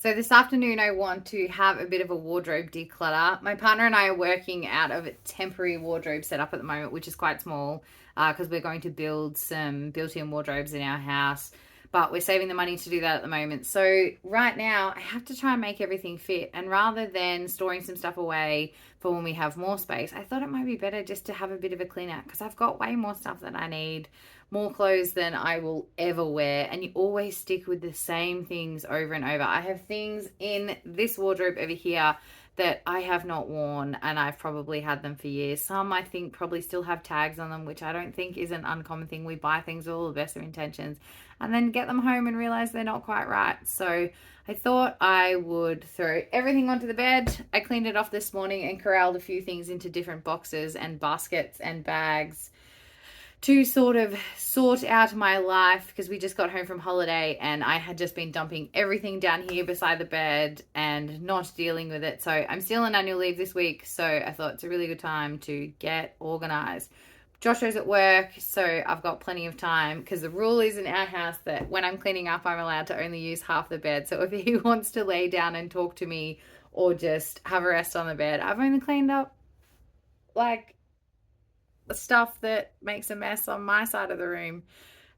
So this afternoon I want to have a bit of a wardrobe declutter. My partner and I are working out of a temporary wardrobe setup at the moment, which is quite small because we're going to build some built-in wardrobes in our house, but we're saving the money to do that at the moment. So right now I have to try and make everything fit, and rather than storing some stuff away for when we have more space, I thought it might be better just to have a bit of a clean out because I've got way more stuff than I need, more clothes than I will ever wear, and you always stick with the same things over and over. I have things in this wardrobe over here that I have not worn, and I've probably had them for years. Some I think probably still have tags on them, which I don't think is an uncommon thing. We buy things with all the best of intentions and then get them home and realize they're not quite right. So I thought I would throw everything onto the bed. I cleaned it off this morning and corralled a few things into different boxes and baskets and bags to sort of sort out my life, because we just got home from holiday and I had just been dumping everything down here beside the bed and not dealing with it. So I'm still on annual leave this week, so I thought it's a really good time to get organized. Joshua's at work, so I've got plenty of time, because the rule is in our house that when I'm cleaning up, I'm allowed to only use half the bed. So if he wants to lay down and talk to me or just have a rest on the bed, I've only cleaned up like stuff that makes a mess on my side of the room,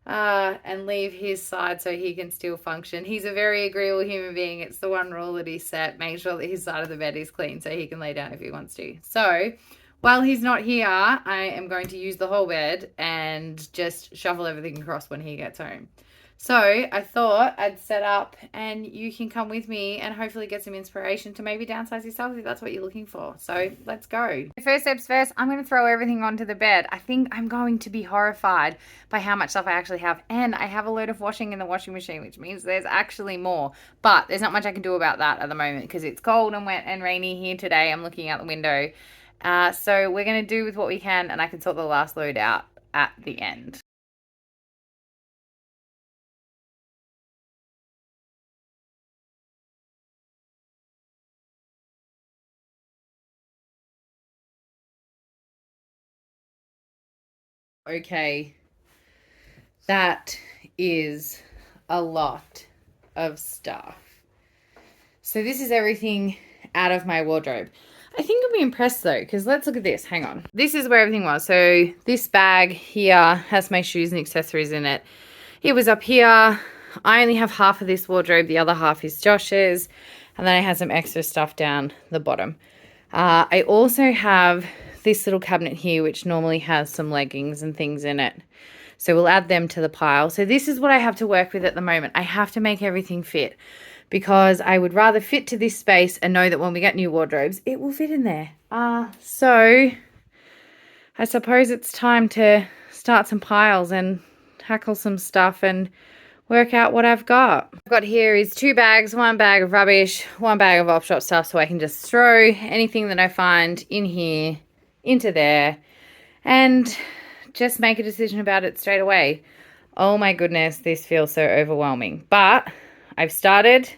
and leave his side so he can still function. He's a very agreeable human being. It's the one rule that he set: make sure that his side of the bed is clean so he can lay down if he wants to. So while he's not here, I am going to use the whole bed and just shuffle everything across when he gets home. So I thought I'd set up and you can come with me and hopefully get some inspiration to maybe downsize yourself if that's what you're looking for. So let's go. First steps first, I'm going to throw everything onto the bed. I think I'm going to be horrified by how much stuff I actually have. And I have a load of washing in the washing machine, which means there's actually more. But there's not much I can do about that at the moment because it's cold and wet and rainy here today. I'm looking out the window. So we're going to do with what we can, and I can sort the last load out at the end. Okay, that is a lot of stuff. So this is everything out of my wardrobe. I think you'll be impressed though, because let's look at this. Hang on. This is where everything was. So this bag here has my shoes and accessories in it. It was up here. I only have half of this wardrobe. The other half is Josh's. And then I have some extra stuff down the bottom. I also have this little cabinet here, which normally has some leggings and things in it. So we'll add them to the pile. So this is what I have to work with at the moment. I have to make everything fit, because I would rather fit to this space and know that when we get new wardrobes, it will fit in there. So I suppose it's time to start some piles and tackle some stuff and work out what I've got. I've got here is 2 bags, 1 bag of rubbish, 1 bag of op-shop stuff, so I can just throw anything that I find in here into there and just make a decision about it straight away. Oh my goodness, this feels so overwhelming. But I've started.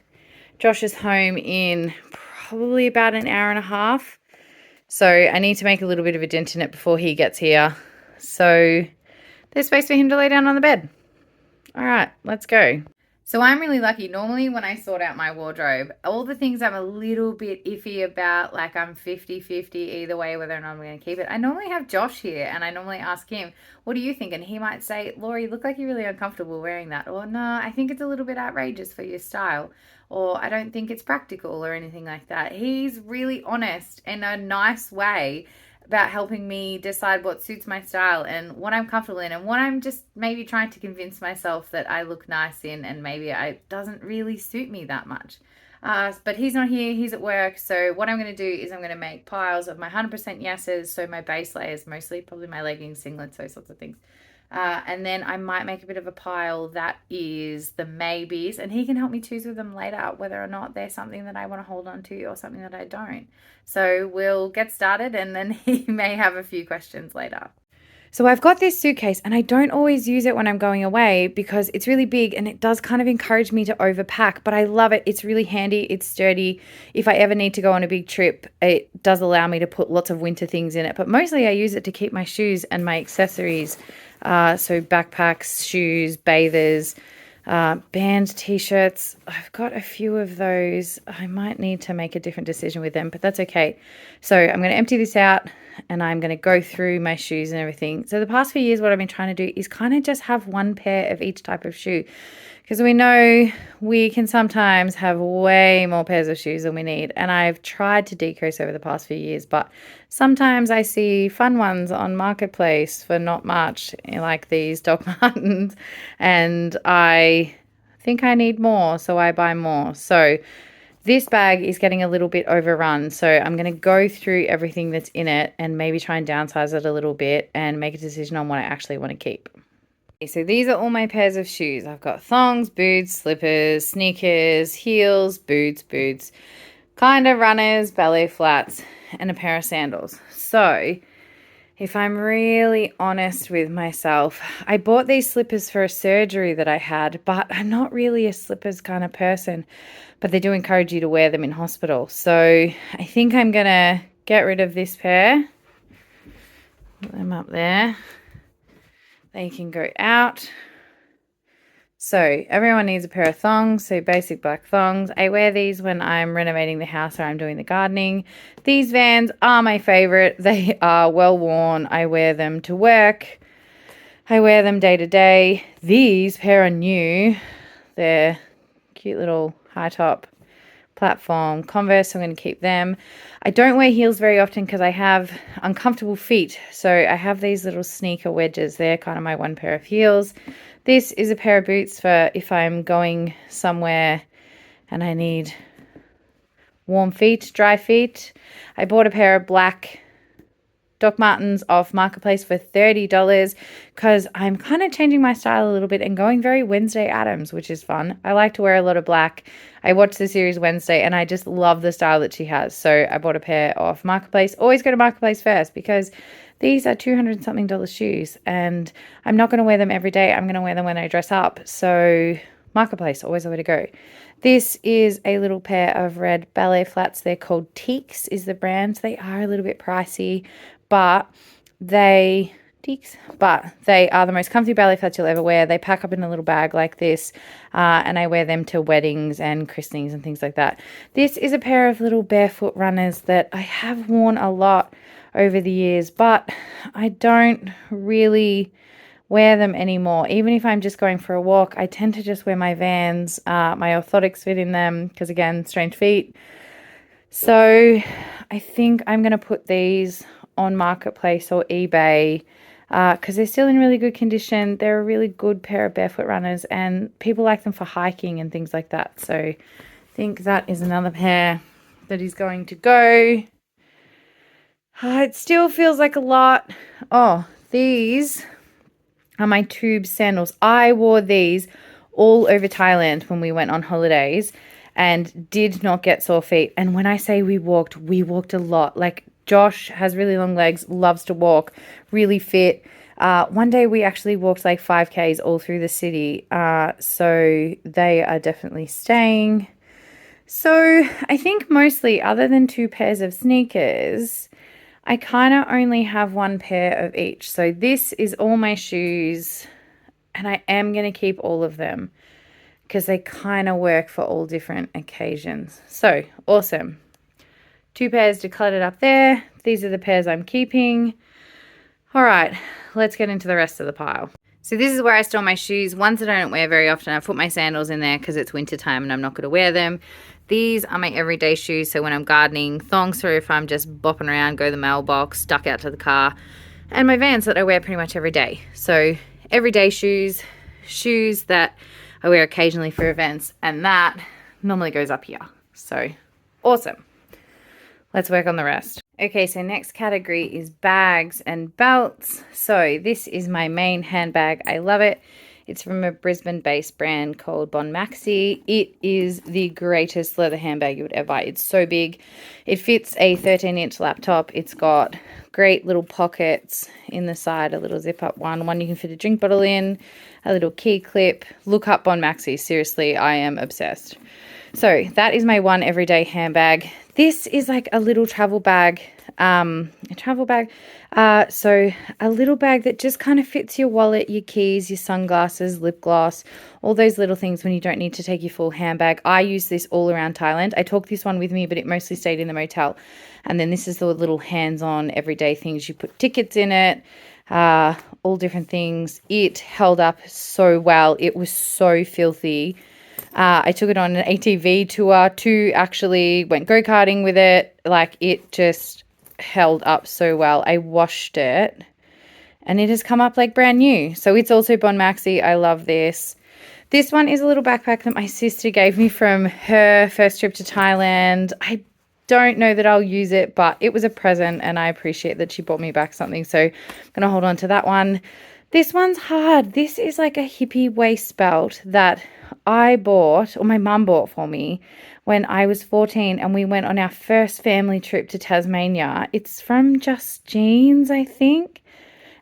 Josh is home in probably about an hour and a half. So I need to make a little bit of a dent in it before he gets here. So there's space for him to lay down on the bed. All right, let's go. So I'm really lucky. Normally when I sort out my wardrobe, all the things I'm a little bit iffy about, like I'm 50-50 either way whether or not I'm going to keep it, I normally have Josh here and I normally ask him, what do you think? And he might say, Laurie, you look like you're really uncomfortable wearing that. Or no, I think it's a little bit outrageous for your style. Or I don't think it's practical or anything like that. He's really honest in a nice way about helping me decide what suits my style and what I'm comfortable in and what I'm just maybe trying to convince myself that I look nice in, and maybe it doesn't really suit me that much. But he's not here, he's at work. So what I'm going to do is I'm going to make piles of my 100% yeses, so my base layers mostly, probably my leggings, singlets, those sorts of things. And then I might make a bit of a pile that is the maybes, and he can help me choose with them later whether or not they're something that I want to hold on to or something that I don't. So we'll get started, and then he may have a few questions later. So I've got this suitcase, and I don't always use it when I'm going away because it's really big and it does kind of encourage me to overpack, but I love it. It's really handy. It's sturdy. If I ever need to go on a big trip, it does allow me to put lots of winter things in it, but mostly I use it to keep my shoes and my accessories. So backpacks, shoes, bathers, Band t-shirts. I've got a few of those. I might need to make a different decision with them, but that's okay. So I'm going to empty this out and I'm going to go through my shoes and everything. So the past few years, what I've been trying to do is kind of just have one pair of each type of shoe, because we know we can sometimes have way more pairs of shoes than we need. And I've tried to decrease over the past few years, but sometimes I see fun ones on Marketplace for not much, like these Doc Martens, and I think I need more, so I buy more. So this bag is getting a little bit overrun, so I'm going to go through everything that's in it and maybe try and downsize it a little bit and make a decision on what I actually want to keep. So these are all my pairs of shoes. I've got thongs, boots, slippers, sneakers, heels, boots, kind of runners, ballet flats, and a pair of sandals. So if I'm really honest with myself, I bought these slippers for a surgery that I had, but I'm not really a slippers kind of person, but they do encourage you to wear them in hospital. So I think I'm going to get rid of this pair. Put them up there. They can go out. So everyone needs a pair of thongs, so basic black thongs. I wear these when I'm renovating the house or I'm doing the gardening. These Vans are my favorite. They are well worn. I wear them to work. I wear them day to day. These pair are new. They're cute little high top platform Converse, so I'm going to keep them. I don't wear heels very often because I have uncomfortable feet, so I have these little sneaker wedges. They're kind of my one pair of heels. This is a pair of boots for if I'm going somewhere and I need warm feet, dry feet. I bought a pair of black Doc Martens off Marketplace for $30 because I'm kind of changing my style a little bit and going very Wednesday Addams, which is fun. I like to wear a lot of black. I watch the series Wednesday and I just love the style that she has. So I bought a pair off Marketplace. Always go to Marketplace first because these are $200 something shoes and I'm not going to wear them every day. I'm going to wear them when I dress up. So Marketplace, always the way to go. This is a little pair of red ballet flats. They're called Teeks is the brand. They are a little bit pricey, but they are the most comfy ballet flats you'll ever wear. They pack up in a little bag like this, and I wear them to weddings and christenings and things like that. This is a pair of little barefoot runners that I have worn a lot over the years, but I don't really wear them anymore. Even if I'm just going for a walk, I tend to just wear my Vans. My orthotics fit in them because, again, strange feet. So I think I'm going to put these on Marketplace or eBay because they're still in really good condition. They're a really good pair of barefoot runners and people like them for hiking and things like that. So I think that is another pair that is going to go. It still feels like a lot. Oh, these are my tube sandals. I wore these all over Thailand when we went on holidays and did not get sore feet. And when I say we walked a lot. Like Josh has really long legs, loves to walk, really fit. One day we actually walked like 5Ks all through the city. So they are definitely staying. So I think mostly, other than 2 pairs of sneakers, I kind of only have 1 pair of each. So this is all my shoes, and I am going to keep all of them because they kind of work for all different occasions. So awesome. 2 pairs decluttered up there. These are the pairs I'm keeping. All right, let's get into the rest of the pile. So this is where I store my shoes, ones that I don't wear very often. I put my sandals in there because it's winter time and I'm not going to wear them. These are my everyday shoes, so when I'm gardening. Thongs for if I'm just bopping around, go to the mailbox, duck out to the car. And my Vans that I wear pretty much every day. So everyday shoes, shoes that I wear occasionally for events, and that normally goes up here. So awesome. Let's work on the rest. Okay, so next category is bags and belts. So this is my main handbag. I love it. It's from a Brisbane-based brand called Bon Maxi. It is the greatest leather handbag you would ever buy. It's so big. It fits a 13-inch laptop. It's got great little pockets in the side, a little zip-up one you can fit a drink bottle in, a little key clip. Look up Bon Maxi. Seriously, I am obsessed. So that is my one everyday handbag. This is like a little travel bag. a travel bag. So a little bag that just kind of fits your wallet, your keys, your sunglasses, lip gloss, all those little things when you don't need to take your full handbag. I use this all around Thailand. I took this one with me, but it mostly stayed in the motel. And then this is the little hands-on everyday things. You put tickets in it, all different things. It held up so well. It was so filthy. I took it on an ATV tour to actually went go-karting with it. Like, it just held up so well. I washed it and it has come up like brand new. So it's also Bon Maxi. I love this. This one is a little backpack that my sister gave me from her first trip to Thailand. I don't know that I'll use it, but it was a present and I appreciate that she bought me back something. So I'm going to hold on to that one. This one's hard. This is like a hippie waist belt that I bought, or my mum bought for me when I was 14 and we went on our first family trip to Tasmania. It's from Just Jeans, I think.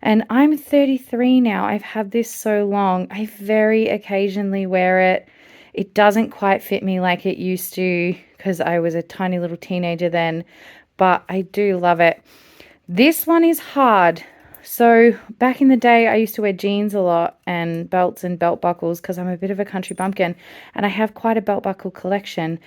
And I'm 33 now. I've had this so long. I very occasionally wear it. It doesn't quite fit me like it used to because I was a tiny little teenager then, but I do love it. This one is hard. So back in the day, I used to wear jeans a lot and belts and belt buckles because I'm a bit of a country bumpkin and I have quite a belt buckle collection.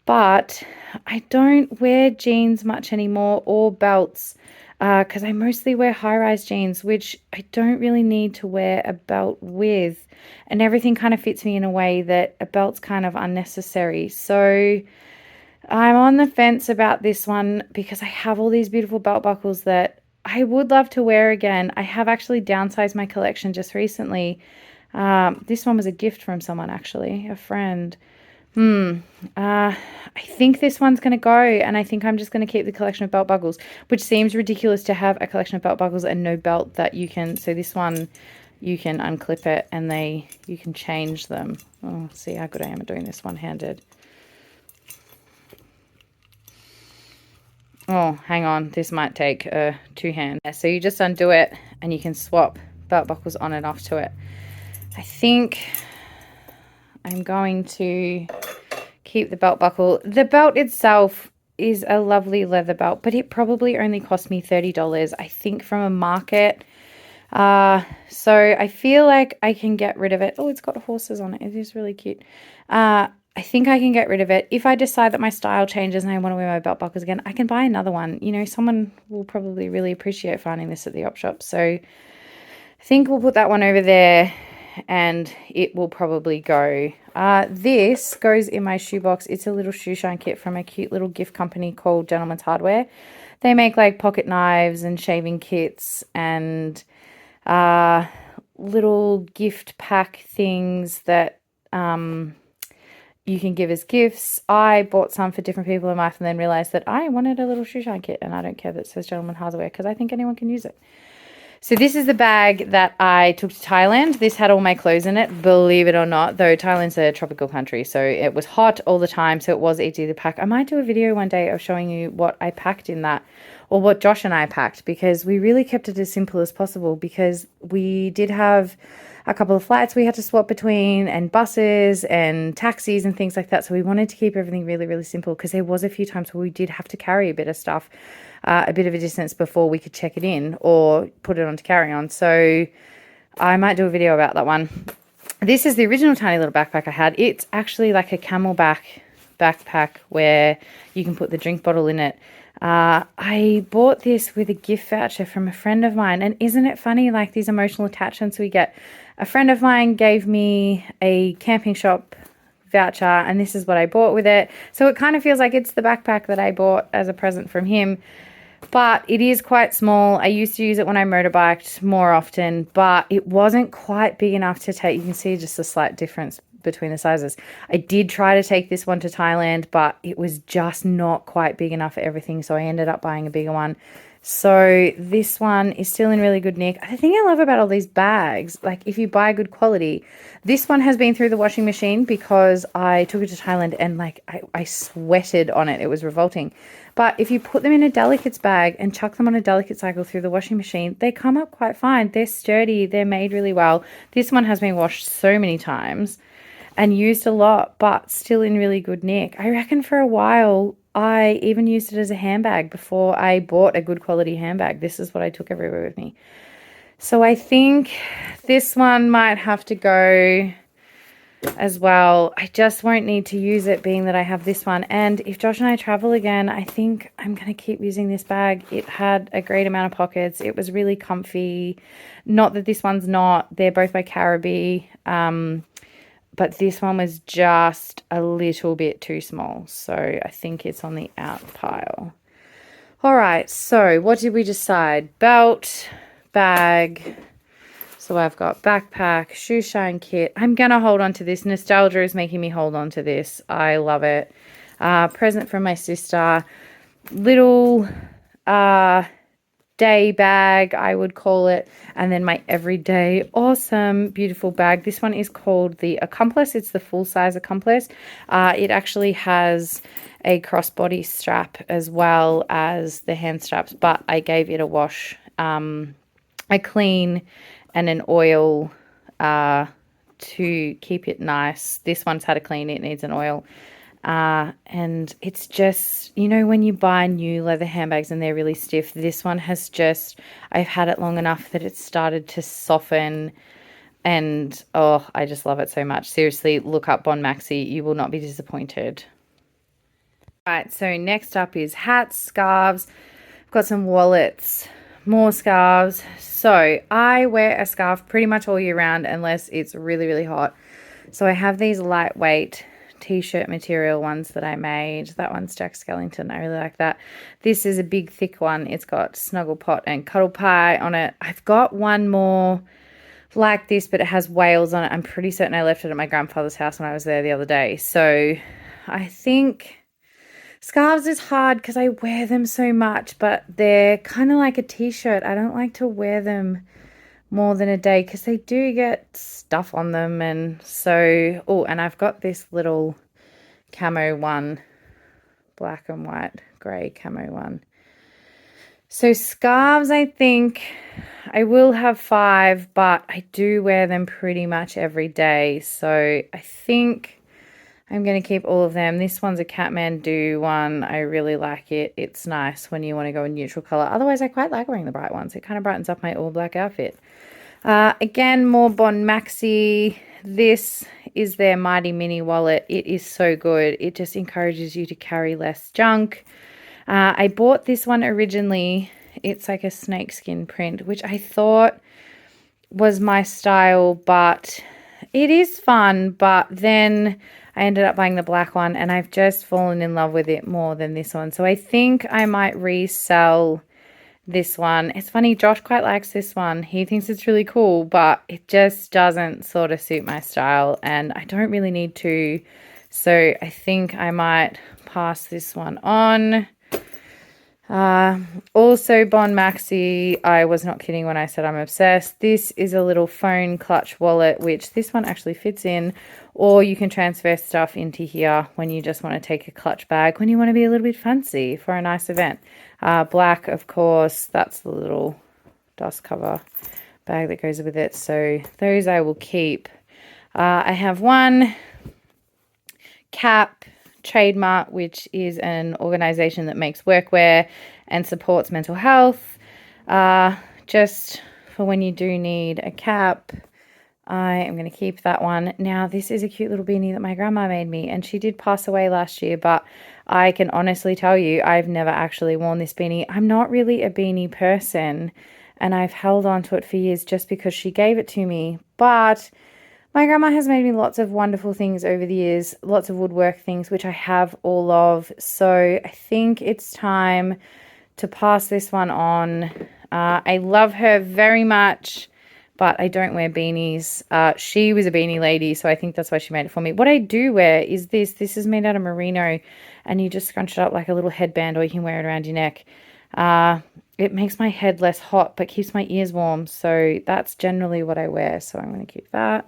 But I don't wear jeans much anymore or belts because I mostly wear high-rise jeans, which I don't really need to wear a belt with. And everything kind of fits me in a way that a belt's kind of unnecessary. So I'm on the fence about this one because I have all these beautiful belt buckles that I would love to wear again. I have actually downsized my collection just recently. This one was a gift from someone, actually, a friend. I think this one's going to go, and I think I'm just going to keep the collection of belt buckles, which seems ridiculous to have a collection of belt buckles and no belt that you can. So this one, you can unclip it and you can change them. Oh, see how good I am at doing this one-handed. Oh, hang on. This might take two hands. So you just undo it and you can swap belt buckles on and off to it. I think I'm going to keep the belt buckle. The belt itself is a lovely leather belt, but it probably only cost me $30, I think, from a market. So I feel like I can get rid of it. Oh, it's got horses on it. It is really cute. I think I can get rid of it. If I decide that my style changes and I want to wear my belt buckles again, I can buy another one. You know, someone will probably really appreciate finding this at the op shop. So I think we'll put that one over there and it will probably go. This goes in my shoebox. It's a little shoe shine kit from a cute little gift company called Gentleman's Hardware. They make like pocket knives and shaving kits and little gift pack things that you can give as gifts. I bought some for different people in life and then realized that I wanted a little shoe shine kit, and I don't care that it says Gentleman Hardware because I think anyone can use it. So this is the bag that I took to Thailand. This had all my clothes in it, believe it or not, though Thailand's a tropical country, so it was hot all the time, so it was easy to pack. I might do a video one day of showing you what I packed in that, or what Josh and I packed, because we really kept it as simple as possible, because we did have a couple of flights we had to swap between, and buses and taxis and things like that. So we wanted to keep everything really, really simple, because there was a few times where we did have to carry a bit of stuff, a bit of a distance before we could check it in or put it onto carry-on. So I might do a video about that one. This is the original tiny little backpack I had. It's actually like a camelback backpack where you can put the drink bottle in it. I bought this with a gift voucher from a friend of mine, and isn't it funny, like these emotional attachments we get? A friend of mine gave me a camping shop voucher, and this is what I bought with it. So it kind of feels like it's the backpack that I bought as a present from him, but it is quite small. I used to use it when I motorbiked more often, but it wasn't quite big enough to take. You can see just a slight difference between the sizes. I did try to take this one to Thailand, but it was just not quite big enough for everything, so I ended up buying a bigger one. So this one is still in really good nick. The thing I love about all these bags, like if you buy good quality, this one has been through the washing machine because I took it to Thailand and like I sweated on it. It was revolting. But if you put them in a delicates bag and chuck them on a delicate cycle through the washing machine, they come up quite fine. They're sturdy. They're made really well. This one has been washed so many times and used a lot, but still in really good nick. I reckon for a while I even used it as a handbag before I bought a good quality handbag. This is what I took everywhere with me. So I think this one might have to go as well. I just won't need to use it, being that I have this one. And if Josh and I travel again, I think I'm going to keep using this bag. It had a great amount of pockets. It was really comfy. Not that this one's not. They're both by Caribbean. But this one was just a little bit too small. So I think it's on the out pile. All right. So what did we decide? Belt, bag. So I've got backpack, shoe shine kit. I'm going to hold on to this. Nostalgia is making me hold on to this. I love it. Present from my sister. Little day bag, I would call it. And then my everyday awesome, beautiful bag. This one is called the Accomplice. It's the full-size Accomplice. It actually has a crossbody strap as well as the hand straps, but I gave it a wash, a clean and an oil to keep it nice. This one's had a clean, it needs an oil. And it's just, you know, when you buy new leather handbags and they're really stiff, this one has just, I've had it long enough that it's started to soften. And, oh, I just love it so much. Seriously, look up Bon Maxi. You will not be disappointed. All right, so next up is hats, scarves. I've got some wallets, more scarves. So I wear a scarf pretty much all year round unless it's really, really hot. So I have these lightweight t-shirt material ones that I made. That one's Jack Skellington. I really like that. This is a big thick one. It's got Snuggle Pot and Cuddle Pie on it. I've got one more like this, but it has whales on it. I'm pretty certain I left it at my grandfather's house when I was there the other day. So I think scarves is hard because I wear them so much, but they're kind of like a t-shirt. I don't like to wear them more than a day because they do get stuff on them. And so, oh, and I've got this little camo one, black and white grey camo one. So scarves, I think I will have 5, but I do wear them pretty much every day. So I think I'm going to keep all of them. This one's a Kathmandu one. I really like it. It's nice when you want to go in neutral color. Otherwise, I quite like wearing the bright ones. It kind of brightens up my all black outfit. Again, more Bon Maxi. This is their Mighty Mini wallet. It is so good. It just encourages you to carry less junk. I bought this one originally. It's like a snakeskin print, which I thought was my style, but it is fun. But then I ended up buying the black one, and I've just fallen in love with it more than this one. So I think I might resell this one. It's funny, Josh quite likes this one. He thinks it's really cool, but it just doesn't sort of suit my style, and I don't really need to. So I think I might pass this one on. Also Bon Maxi, I was not kidding when I said I'm obsessed. This is a little phone clutch wallet, which this one actually fits in, or you can transfer stuff into here when you just want to take a clutch bag, when you want to be a little bit fancy for a nice event. Black, of course, that's the little dust cover bag that goes with it. So those I will keep. I have one cap, Trademark, which is an organization that makes workwear and supports mental health. Just for when you do need a cap, I am going to keep that one. Now, this is a cute little beanie that my grandma made me, and she did pass away last year, but I can honestly tell you I've never actually worn this beanie. I'm not really a beanie person, and I've held on to it for years just because she gave it to me. But my grandma has made me lots of wonderful things over the years, lots of woodwork things, which I have all of. So I think it's time to pass this one on. I love her very much, but I don't wear beanies. She was a beanie lady, so I think that's why she made it for me. What I do wear is this. This is made out of merino, and you just scrunch it up like a little headband, or you can wear it around your neck. It makes my head less hot, but keeps my ears warm. So that's generally what I wear. So I'm going to keep that.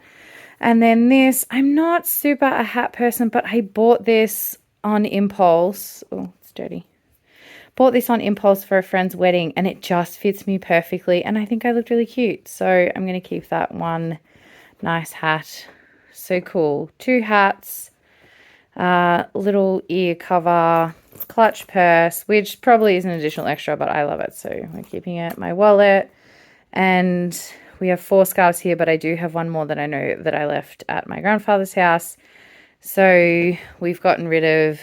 And then this, I'm not super a hat person, but I bought this on impulse. Oh, it's dirty. Bought this on impulse for a friend's wedding, and it just fits me perfectly. And I think I looked really cute. So I'm going to keep that one nice hat. So cool. 2 hats, little ear cover, clutch purse, which probably is an additional extra, but I love it, so we're keeping it. My wallet, and we have 4 scarves here, but I do have one more that I know that I left at my grandfather's house. So we've gotten rid of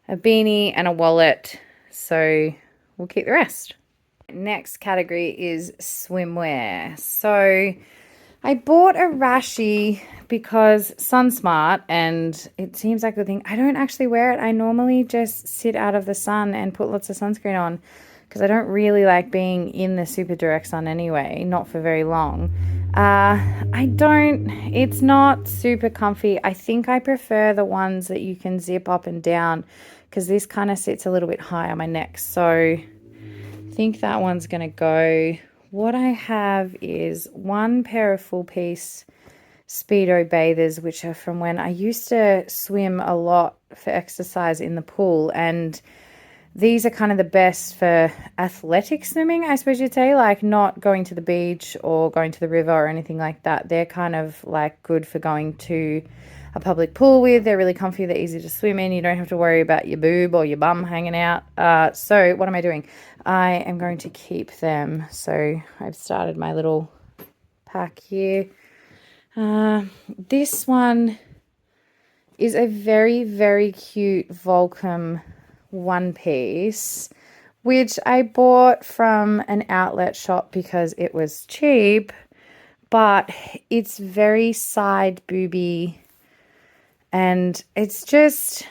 a beanie and a wallet, so we'll keep the rest. Next category is swimwear. So I bought a rashi because SunSmart, and it seems like a good thing. I don't actually wear it. I normally just sit out of the sun and put lots of sunscreen on because I don't really like being in the super direct sun anyway, not for very long. It's not super comfy. I think I prefer the ones that you can zip up and down because this kind of sits a little bit high on my neck. So I think that one's going to go. What I have is one pair of full piece Speedo bathers, which are from when I used to swim a lot for exercise in the pool, and these are kind of the best for athletic swimming, I suppose you'd say, like not going to the beach or going to the river or anything like that. They're kind of like good for going to a public pool with. They're really comfy. They're easy to swim in. You don't have to worry about your boob or your bum hanging out. So what am I doing? I am going to keep them. So I've started my little pack here. This one is a very, very cute Volcom one piece, which I bought from an outlet shop because it was cheap, but it's very side booby, and it's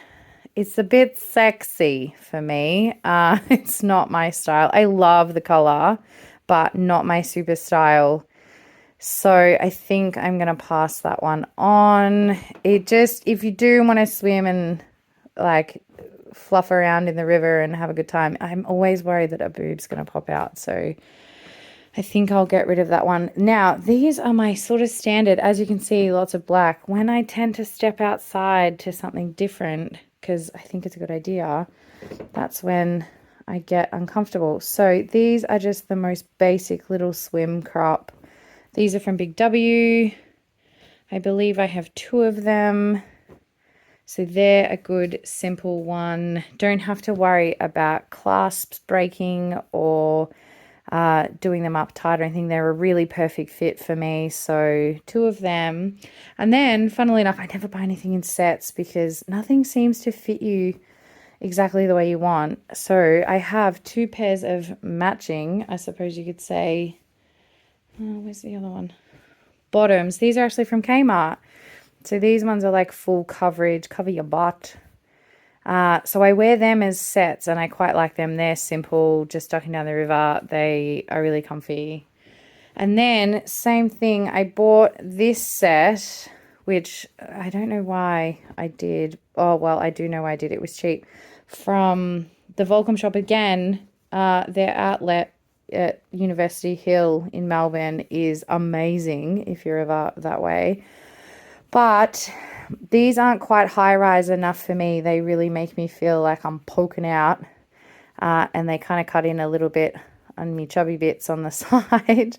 a bit sexy for me. It's not my style. I love the color, but not my super style. So I think I'm going to pass that one on. If you do want to swim and like fluff around in the river and have a good time, I'm always worried that a boob's going to pop out. So I think I'll get rid of that one. Now, these are my sort of standard, as you can see, lots of black. When I tend to step outside to something different, because I think it's a good idea, that's when I get uncomfortable. So these are just the most basic little swim crop. These are from Big W. I believe I have 2 of them. So they're a good, simple one. Don't have to worry about clasps breaking or doing them up tight or anything. They're a really perfect fit for me. So 2 of them. And then, funnily enough, I never buy anything in sets because nothing seems to fit you exactly the way you want. So I have 2 pairs of matching, I suppose you could say. Oh, where's the other one? Bottoms. These are actually from Kmart. So these ones are like full coverage, cover your butt. So I wear them as sets and I quite like them. They're simple, just ducking down the river. They are really comfy. And then same thing, I bought this set, which I don't know why I did. Oh, well, I do know why I did. It was cheap. From the Volcom shop again. Their outlet at University Hill in Melbourne is amazing if you're ever that way. But these aren't quite high-rise enough for me. They really make me feel like I'm poking out. And they kind of cut in a little bit on me chubby bits on the side.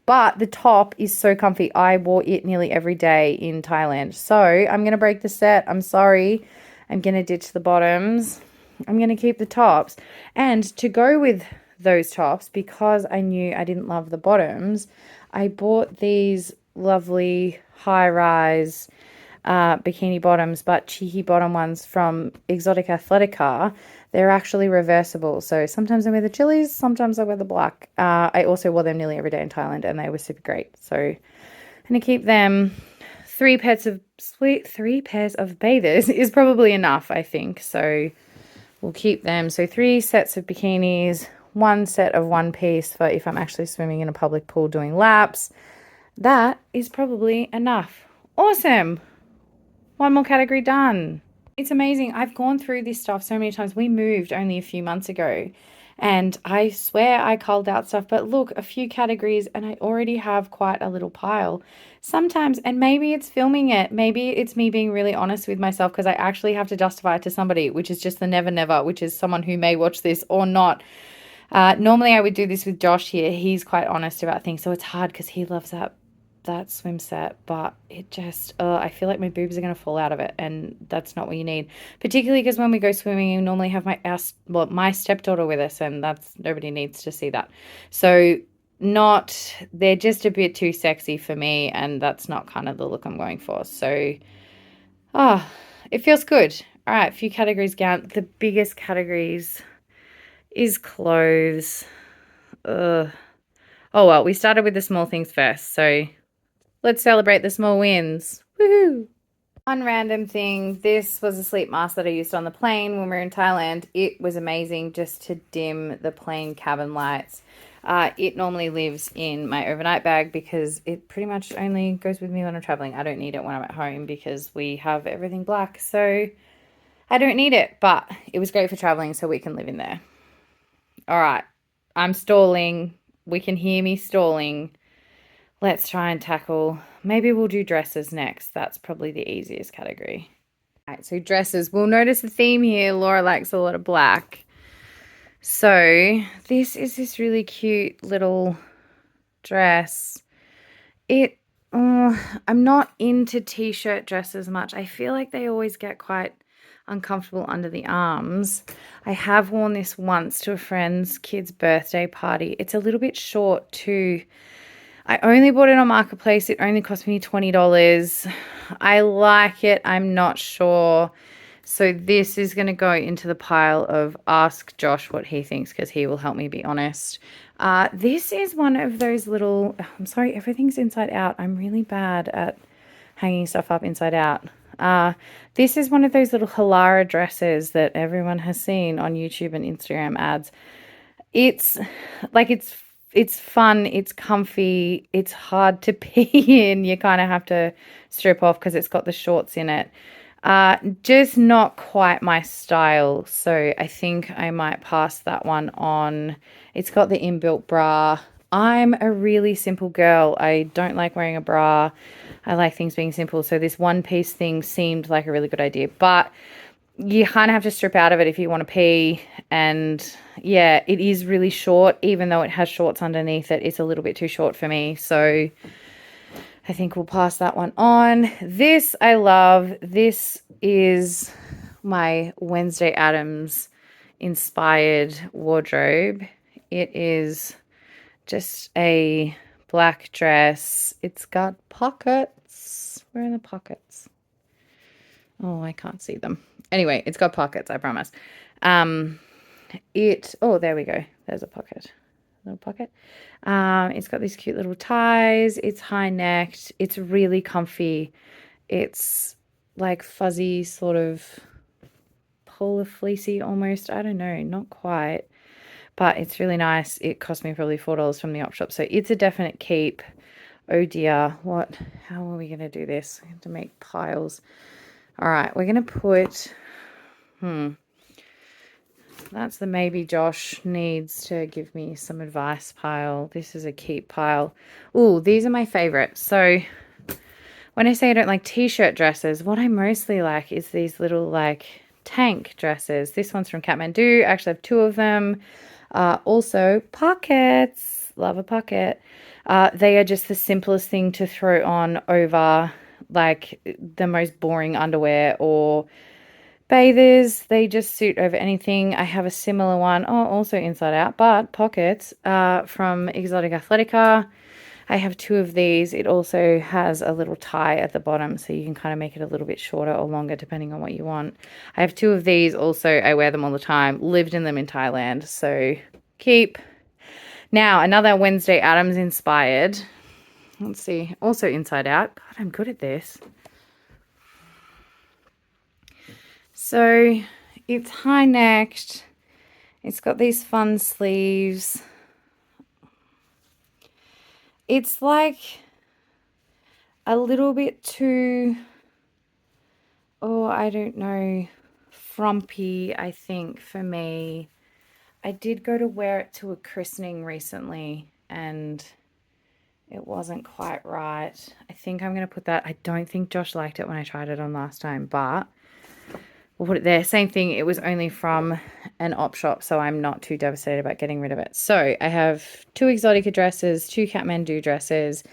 But the top is so comfy. I wore it nearly every day in Thailand. So I'm going to break the set. I'm sorry. I'm going to ditch the bottoms. I'm going to keep the tops. And to go with those tops, because I knew I didn't love the bottoms, I bought these lovely high-rise bikini bottoms, but cheeky bottom ones from Exotic Athletica. They're actually reversible. So sometimes I wear the chilies, sometimes I wear the black. I also wore them nearly every day in Thailand and they were super great. So I'm going to keep them. 3 pairs of bathers is probably enough, I think. So we'll keep them. So 3 sets of bikinis, 1 set of one piece for if I'm actually swimming in a public pool doing laps. That is probably enough. Awesome. 1 more category done. It's amazing. I've gone through this stuff so many times. We moved only a few months ago and I swear I culled out stuff, but look, a few categories and I already have quite a little pile. Sometimes, and maybe it's filming it, maybe it's me being really honest with myself because I actually have to justify it to somebody, which is just the never, which is someone who may watch this or not. Normally I would do this with Josh here. He's quite honest about things, so it's hard because he loves that that swim set, but it just, I feel like my boobs are going to fall out of it, and that's not what you need. Particularly because when we go swimming, we normally have my stepdaughter with us, and nobody needs to see that. So they're just a bit too sexy for me, and that's not kind of the look I'm going for. So, it feels good. All right, a few categories down. The biggest categories is clothes. Ugh. Oh, well, we started with the small things first, so let's celebrate the small wins. Woohoo! One random thing. This was a sleep mask that I used on the plane when we were in Thailand. It was amazing just to dim the plane cabin lights. It normally lives in my overnight bag because it pretty much only goes with me when I'm traveling. I don't need it when I'm at home because we have everything black, so I don't need it. But it was great for traveling, so we can live in there. All right, I'm stalling. We can hear me stalling. Let's try and tackle, maybe we'll do dresses next. That's probably the easiest category. All right, so dresses. We'll notice the theme here. Laura likes a lot of black. So this is this really cute little dress. I'm not into t-shirt dresses much. I feel like they always get quite uncomfortable under the arms. I have worn this once to a friend's kid's birthday party. It's a little bit short too. I only bought it on Marketplace. It only cost me $20. I like it. I'm not sure. So this is going to go into the pile of ask Josh what he thinks because he will help me be honest. This is one of those little, I'm sorry, everything's inside out. I'm really bad at hanging stuff up inside out. This is one of those little Halara dresses that everyone has seen on YouTube and Instagram ads. It's fun, it's comfy, it's hard to pee in. You kind of have to strip off because it's got the shorts in it. Just not quite my style, so I think I might pass that one on. It's got the inbuilt bra. I'm a really simple girl. I don't like wearing a bra. I like things being simple, so this one piece thing seemed like a really good idea, but you kind of have to strip out of it if you want to pee. And yeah, it is really short, even though it has shorts underneath it. It's a little bit too short for me, so I think we'll pass that one on. This I love. This is my Wednesday Addams inspired wardrobe. It is just a black dress. It's got pockets. Where are the pockets? Oh, I can't see them. Anyway, it's got pockets, I promise. Oh, there we go. There's a pocket. Little pocket. It's got these cute little ties. It's high-necked. It's really comfy. It's like fuzzy, sort of polar fleecy almost. I don't know, not quite. But it's really nice. It cost me probably $4 from the op shop. So it's a definite keep. Oh dear. How are we going to do this? I have to make piles. All right, we're going to put, that's the maybe Josh needs to give me some advice pile. This is a keep pile. Oh, these are my favorite. So when I say I don't like t-shirt dresses, what I mostly like is these little like tank dresses. This one's from Kathmandu. I actually have two of them. Also pockets. Love a pocket. They are just the simplest thing to throw on over like the most boring underwear or bathers. They just suit over anything. I have a similar one, also inside out, but pockets, from Exotic Athletica. I have two of these. It also has a little tie at the bottom, so you can kind of make it a little bit shorter or longer depending on what you want. I have two of these also. I wear them all the time. Lived in them in Thailand, so keep. Now, another Wednesday Addams inspired. Let's see. Also inside out. God, I'm good at this. So it's high-necked. It's got these fun sleeves. It's like a little bit too, I don't know, frumpy, I think, for me. I did go to wear it to a christening recently and it wasn't quite right. I think I'm going to put that. I don't think Josh liked it when I tried it on last time, but we'll put it there. Same thing. It was only from an op shop, so I'm not too devastated about getting rid of it. So I have two Exotica dresses, two Kathmandu dresses,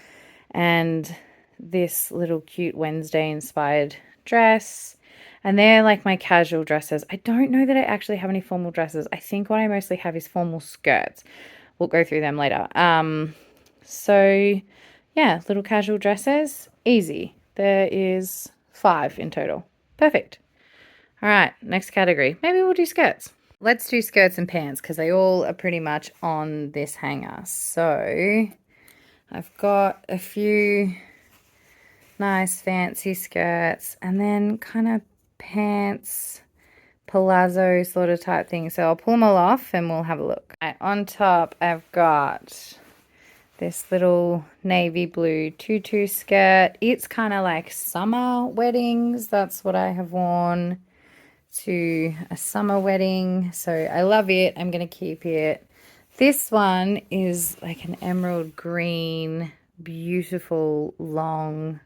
and this little cute Wednesday inspired dress. And they're like my casual dresses. I don't know that I actually have any formal dresses. I think what I mostly have is formal skirts. We'll go through them later. So yeah, little casual dresses, easy. There is 5 in total. Perfect. All right, next category. Maybe we'll do skirts. Let's do skirts and pants because they all are pretty much on this hanger. So I've got a few nice fancy skirts and then kind of pants, palazzo sort of type thing. So I'll pull them all off and we'll have a look. Right, on top, I've got this little navy blue tutu skirt. It's kind of like summer weddings. That's what I have worn to a summer wedding. So I love it. I'm going to keep it. This one is like an emerald green, beautiful, long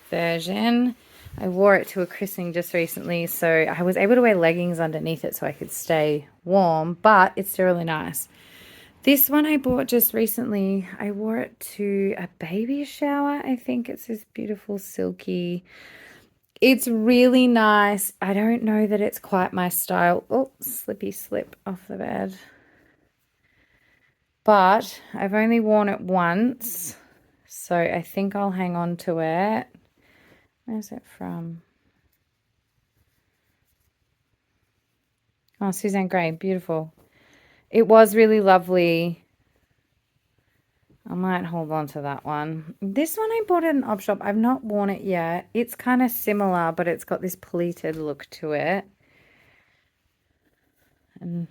version. I wore it to a christening just recently, so I was able to wear leggings underneath it so I could stay warm, but it's still really nice. This one I bought just recently. I wore it to a baby shower. I think it's this beautiful silky. It's really nice. I don't know that it's quite my style. Oh, slippy slip off the bed. But I've only worn it once, so I think I'll hang on to it. Where's it from? Oh, Suzanne Gray, beautiful. It was really lovely. I might hold on to that one. This one I bought at an op shop. I've not worn it yet. It's kind of similar, but it's got this pleated look to it. And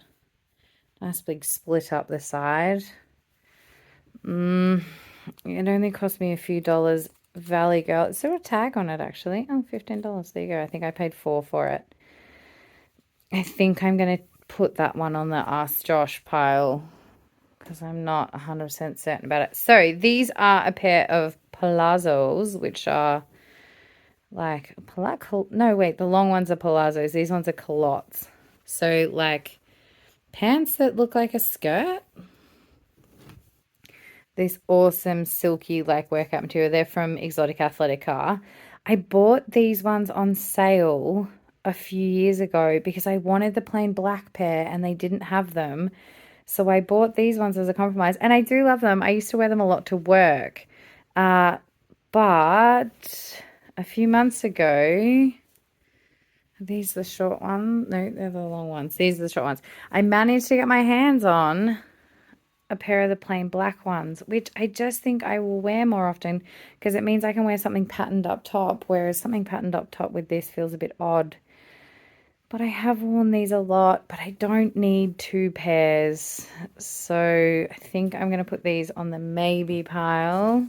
nice big split up the side. It only cost me a few dollars. Valley Girl. Is there a tag on it actually? Oh, $15. There you go. I think I paid $4 for it. I think I'm going to put that one on the Ask Josh pile because I'm not 100% certain about it. So these are a pair of palazzos, which are like, no, wait, the long ones are palazzos. These ones are culottes. So like pants that look like a skirt. This awesome silky like workout material. They're from Exotic Athletica. I bought these ones on sale a few years ago because I wanted the plain black pair and they didn't have them. So I bought these ones as a compromise and I do love them. I used to wear them a lot to work. But a few months ago, are these the short ones? No, they're the long ones. These are the short ones. I managed to get my hands on a pair of the plain black ones, which I just think I will wear more often because it means I can wear something patterned up top, whereas something patterned up top with this feels a bit odd. But I have worn these a lot, but I don't need 2 pairs. So I think I'm going to put these on the maybe pile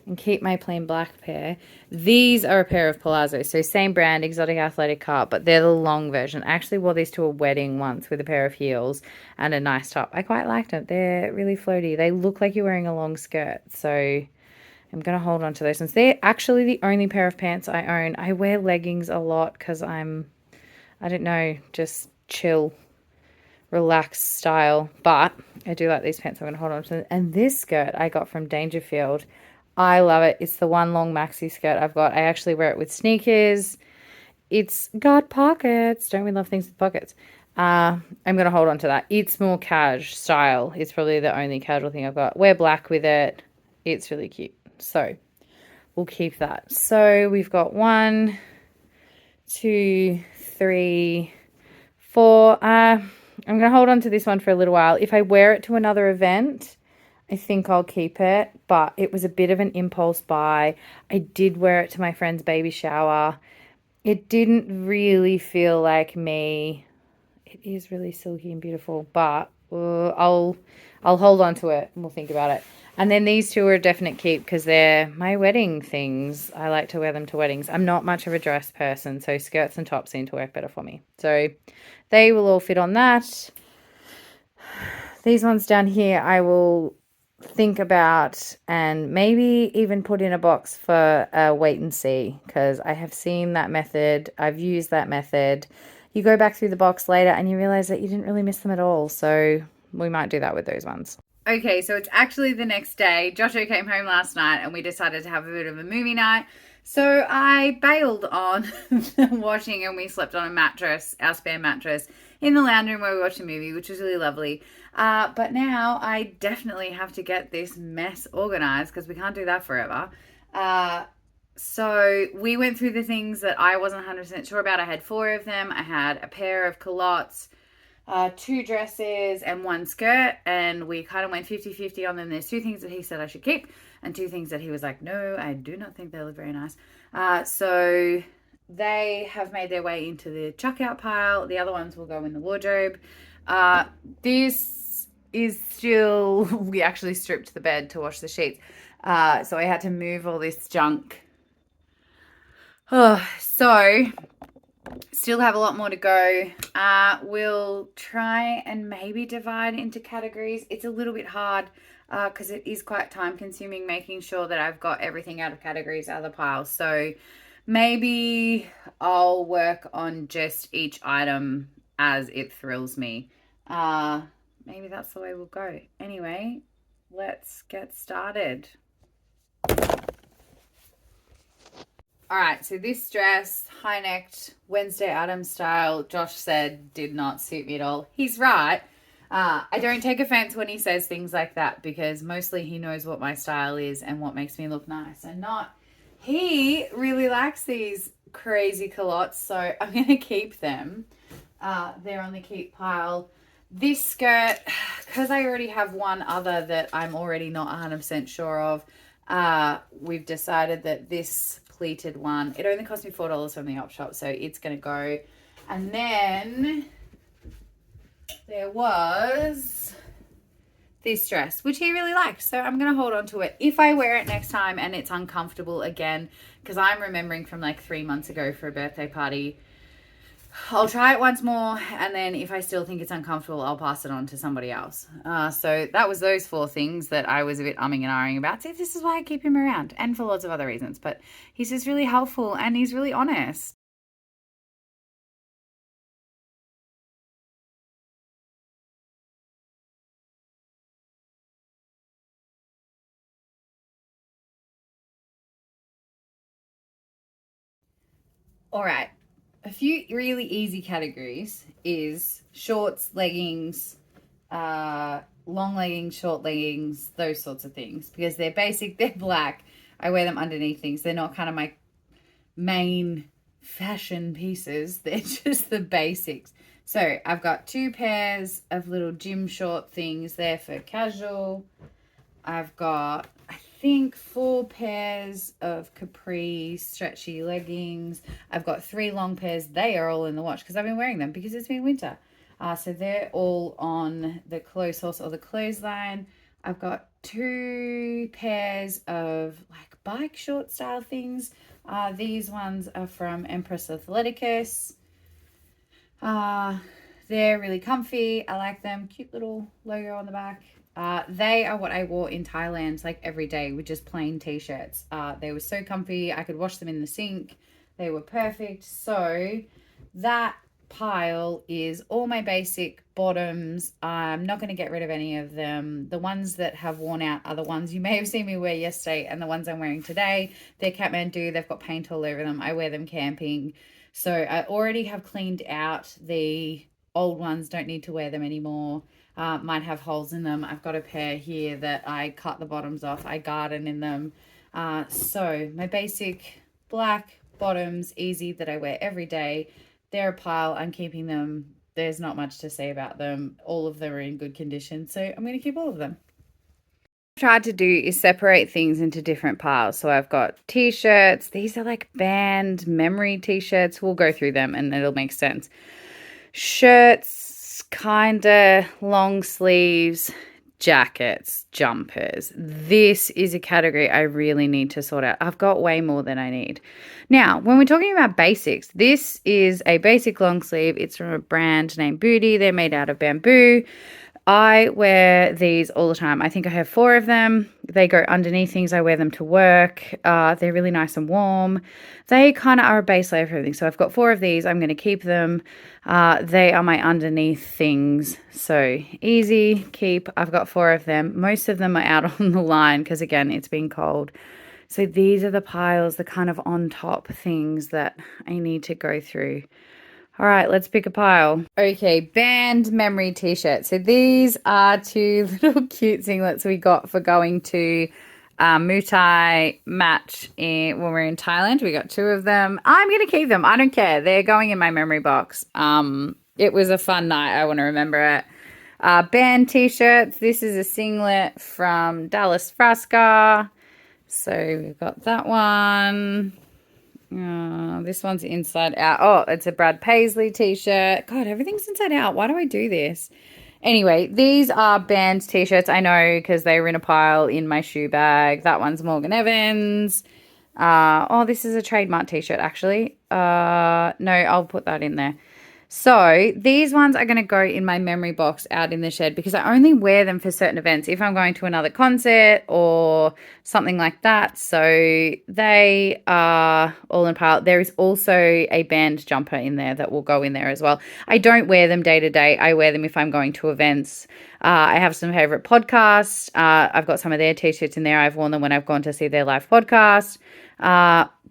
and keep my plain black pair. These are a pair of palazzos. So same brand, Exotic Athletica, but they're the long version. I actually wore these to a wedding once with a pair of heels and a nice top. I quite liked it. They're really floaty. They look like you're wearing a long skirt. So I'm going to hold on to those ones. They're actually the only pair of pants I own. I wear leggings a lot because I don't know, just chill, relaxed style. But I do like these pants. I'm going to hold on to them. And this skirt I got from Dangerfield. I love it. It's the one long maxi skirt I've got. I actually wear it with sneakers. It's got pockets. Don't we love things with pockets? I'm going to hold on to that. It's more cash style. It's probably the only casual thing I've got. Wear black with it. It's really cute. So we'll keep that. So we've got 1, 2, 3, 4. I'm going to hold on to this one for a little while. If I wear it to another event, I think I'll keep it, but it was a bit of an impulse buy. I did wear it to my friend's baby shower. It didn't really feel like me. It is really silky and beautiful, but I'll hold on to it and we'll think about it. And then these 2 are a definite keep because they're my wedding things. I like to wear them to weddings. I'm not much of a dress person, so skirts and tops seem to work better for me. So they will all fit on that. These ones down here I will think about and maybe even put in a box for a wait and see because I have seen that method. I've used that method. You go back through the box later and you realize that you didn't really miss them at all. So we might do that with those ones. Okay, so it's actually the next day. Joshua came home last night and we decided to have a bit of a movie night. So I bailed on the washing and we slept on a mattress, our spare mattress, in the lounge room where we watched a movie, which was really lovely. But now I definitely have to get this mess organized because we can't do that forever. So we went through the things that I wasn't 100% sure about. I had 4 of them. I had a pair of culottes, 2 dresses and 1 skirt, and we kind of went 50-50 on them. There's 2 things that he said I should keep and 2 things that he was like, no, I do not think they look very nice. So they have made their way into the checkout pile. The other ones will go in the wardrobe. This is still, we actually stripped the bed to wash the sheets. So I had to move all this junk. So still have a lot more to go. We'll try and maybe divide into categories. It's a little bit hard because it is quite time consuming making sure that I've got everything out of categories out of the pile. So maybe I'll work on just each item as it thrills me. Maybe that's the way we'll go. Anyway, let's get started. All right, so this dress, high-necked, Wednesday Addams style, Josh said did not suit me at all. He's right. I don't take offense when he says things like that because mostly he knows what my style is and what makes me look nice and not. He really likes these crazy culottes, so I'm going to keep them. They're on the keep pile. This skirt, because I already have one other that I'm already not 100% sure of, we've decided that this pleated one, it only cost me $4 from the op shop, so it's going to go. And then there was this dress, which he really liked, so I'm going to hold on to it. If I wear it next time and it's uncomfortable again, because I'm remembering from like 3 months ago for a birthday party, I'll try it once more, and then if I still think it's uncomfortable, I'll pass it on to somebody else. So that was those 4 things that I was a bit umming and ahhing about. See, this is why I keep him around, and for lots of other reasons. But he's just really helpful, and he's really honest. All right. A few really easy categories is shorts, leggings, long leggings, short leggings, those sorts of things, because they're basic, they're black. I wear them underneath things. They're not kind of my main fashion pieces. They're just the basics. So I've got 2 pairs of little gym short things there for casual. I've got, I think, 4 pairs of capri stretchy leggings. I've got 3 long pairs. They are all in the wash because I've been wearing them because it's been winter. So they're all on the clothes horse or the clothesline. I've got 2 pairs of like bike short style things. These ones are from Empress Athleticus. They're really comfy. I like them. Cute little logo on the back. They are what I wore in Thailand like every day with just plain t-shirts. They were so comfy. I could wash them in the sink. They were perfect. So that pile is all my basic bottoms. I'm not going to get rid of any of them. The ones that have worn out are the ones you may have seen me wear yesterday, and the ones I'm wearing today, they're Kathmandu. They've got paint all over them. I wear them camping. So I already have cleaned out the old ones. Don't need to wear them anymore. Might have holes in them. I've got a pair here that I cut the bottoms off. I garden in them. So my basic black bottoms, easy, that I wear every day. They're a pile. I'm keeping them. There's not much to say about them. All of them are in good condition. So I'm going to keep all of them. What I've tried to do is separate things into different piles. So I've got t-shirts. These are like band memory t-shirts. We'll go through them and it'll make sense. Shirts, kinda long sleeves, jackets, jumpers. This is a category I really need to sort out. I've got way more than I need. Now, when we're talking about basics, this is a basic long sleeve. It's from a brand named Booty. They're made out of bamboo. I wear these all the time. I think I have 4 of them. They go underneath things. I wear them to work. They're really nice and warm. They kind of are a base layer for everything. So I've got 4 of these. I'm going to keep them. They are my underneath things. So easy, keep. I've got 4 of them. Most of them are out on the line because, again, it's been cold. So these are the piles, the kind of on top things that I need to go through. All right, let's pick a pile. Okay, band memory t-shirts. So these are 2 little cute singlets we got for going to Muay Thai match when we're in Thailand. We got 2 of them. I'm going to keep them. I don't care. They're going in my memory box. It was a fun night. I want to remember it. Band t-shirts. This is a singlet from Dallas Frasca. So we've got that one. This one's inside out. Oh, it's a Brad Paisley t-shirt. God, everything's inside out. Why do I do this? Anyway, these are band t-shirts. I know because they were in a pile in my shoe bag. That one's Morgan Evans. Oh, this is a trademark t-shirt actually. No, I'll put that in there. So these ones are going to go in my memory box out in the shed because I only wear them for certain events. If I'm going to another concert or something like that. So they are all in a pile. There is also a band jumper in there that will go in there as well. I don't wear them day to day. I wear them if I'm going to events. I have some favorite podcasts. I've got some of their t-shirts in there. I've worn them when I've gone to see their live podcast.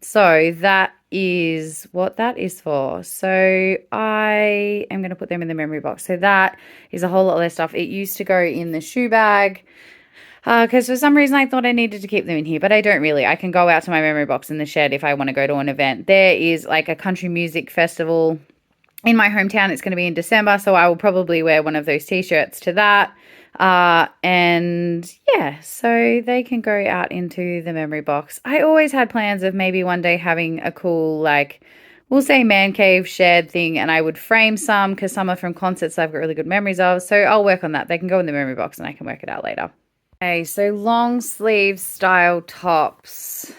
So that is what that is for. So I am going to put them in the memory box. So that is a whole lot of their stuff. It used to go in the shoe bag because for some reason I thought I needed to keep them in here, but I don't really. I can go out to my memory box in the shed if I want to go to an event. There is like a country music festival in my hometown. It's going to be in December, so I will probably wear one of those t-shirts to that. And yeah, so they can go out into the memory box. I always had plans of maybe one day having a cool, like, we'll say man cave shed thing, and I would frame some because some are from concerts I've got really good memories of. So I'll work on that. They can go in the memory box and I can work it out later. Okay, so long sleeve style tops.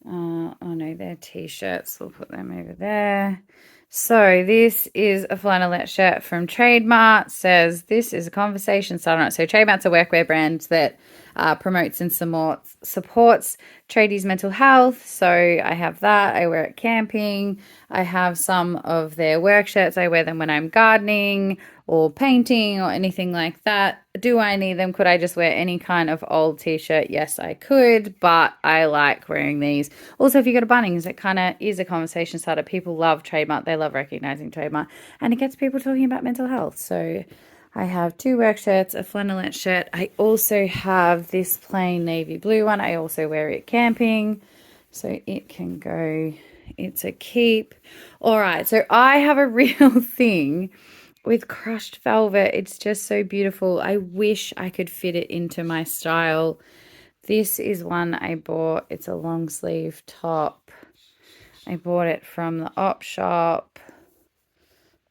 Oh no, they're t-shirts. We'll put them over there. So this is a flannelette shirt from Trademark. Says this is a conversation starter. So Trademark's a workwear brand that promotes and supports tradies' mental health. So I have that. I wear it camping. I have some of their work shirts. I wear them when I'm gardening or painting or anything like that. Do I need them? Could I just wear any kind of old t-shirt? Yes, I could, but I like wearing these. Also, if you go to Bunnings, it kind of is a conversation starter. People love Trademark. They love recognizing Trademark, and it gets people talking about mental health. So I have 2 work shirts, a flannelette shirt. I also have this plain navy blue one. I also wear it camping, so it can go. It's a keep. All right, so I have a real thing with crushed velvet. It's just so beautiful. I wish I could fit it into my style. This is one I bought. It's a long sleeve top. I bought it from the op shop.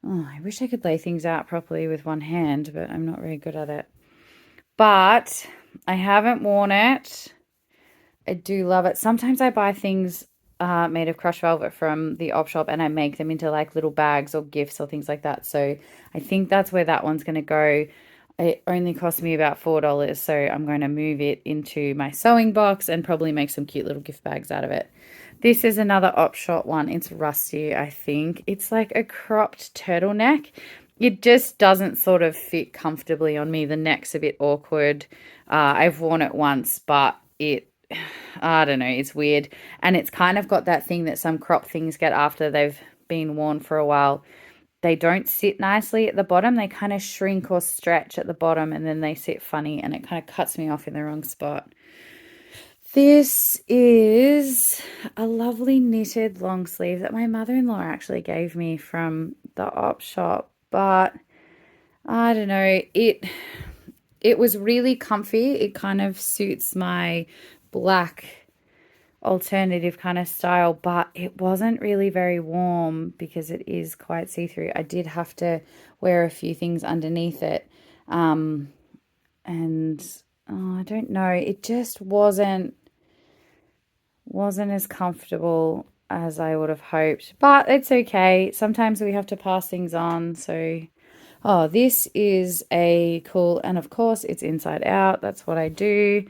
Oh, I wish I could lay things out properly with one hand, but I'm not very good at it. But I haven't worn it. I do love it. Sometimes I buy things made of crushed velvet from the op shop and I make them into like little bags or gifts or things like that. So I think that's where that one's going to go. It only cost me about $4, so I'm going to move it into my sewing box and probably make some cute little gift bags out of it. This is another op shop one. It's rusty, I think. It's like a cropped turtleneck. It just doesn't sort of fit comfortably on me. The neck's a bit awkward. I've worn it once, but I don't know, it's weird. And it's kind of got that thing that some crop things get after they've been worn for a while. They don't sit nicely at the bottom. They kind of shrink or stretch at the bottom and then they sit funny and it kind of cuts me off in the wrong spot. This is a lovely knitted long sleeve that my mother-in-law actually gave me from the op shop, but I don't know, it was really comfy. It kind of suits my black alternative kind of style, but it wasn't really very warm because it is quite see-through. I did have to wear a few things underneath it. And I don't know, it just wasn't as comfortable as I would have hoped, but it's okay. Sometimes we have to pass things on. So Oh, this is a cool, and of course it's inside out. That's what I do.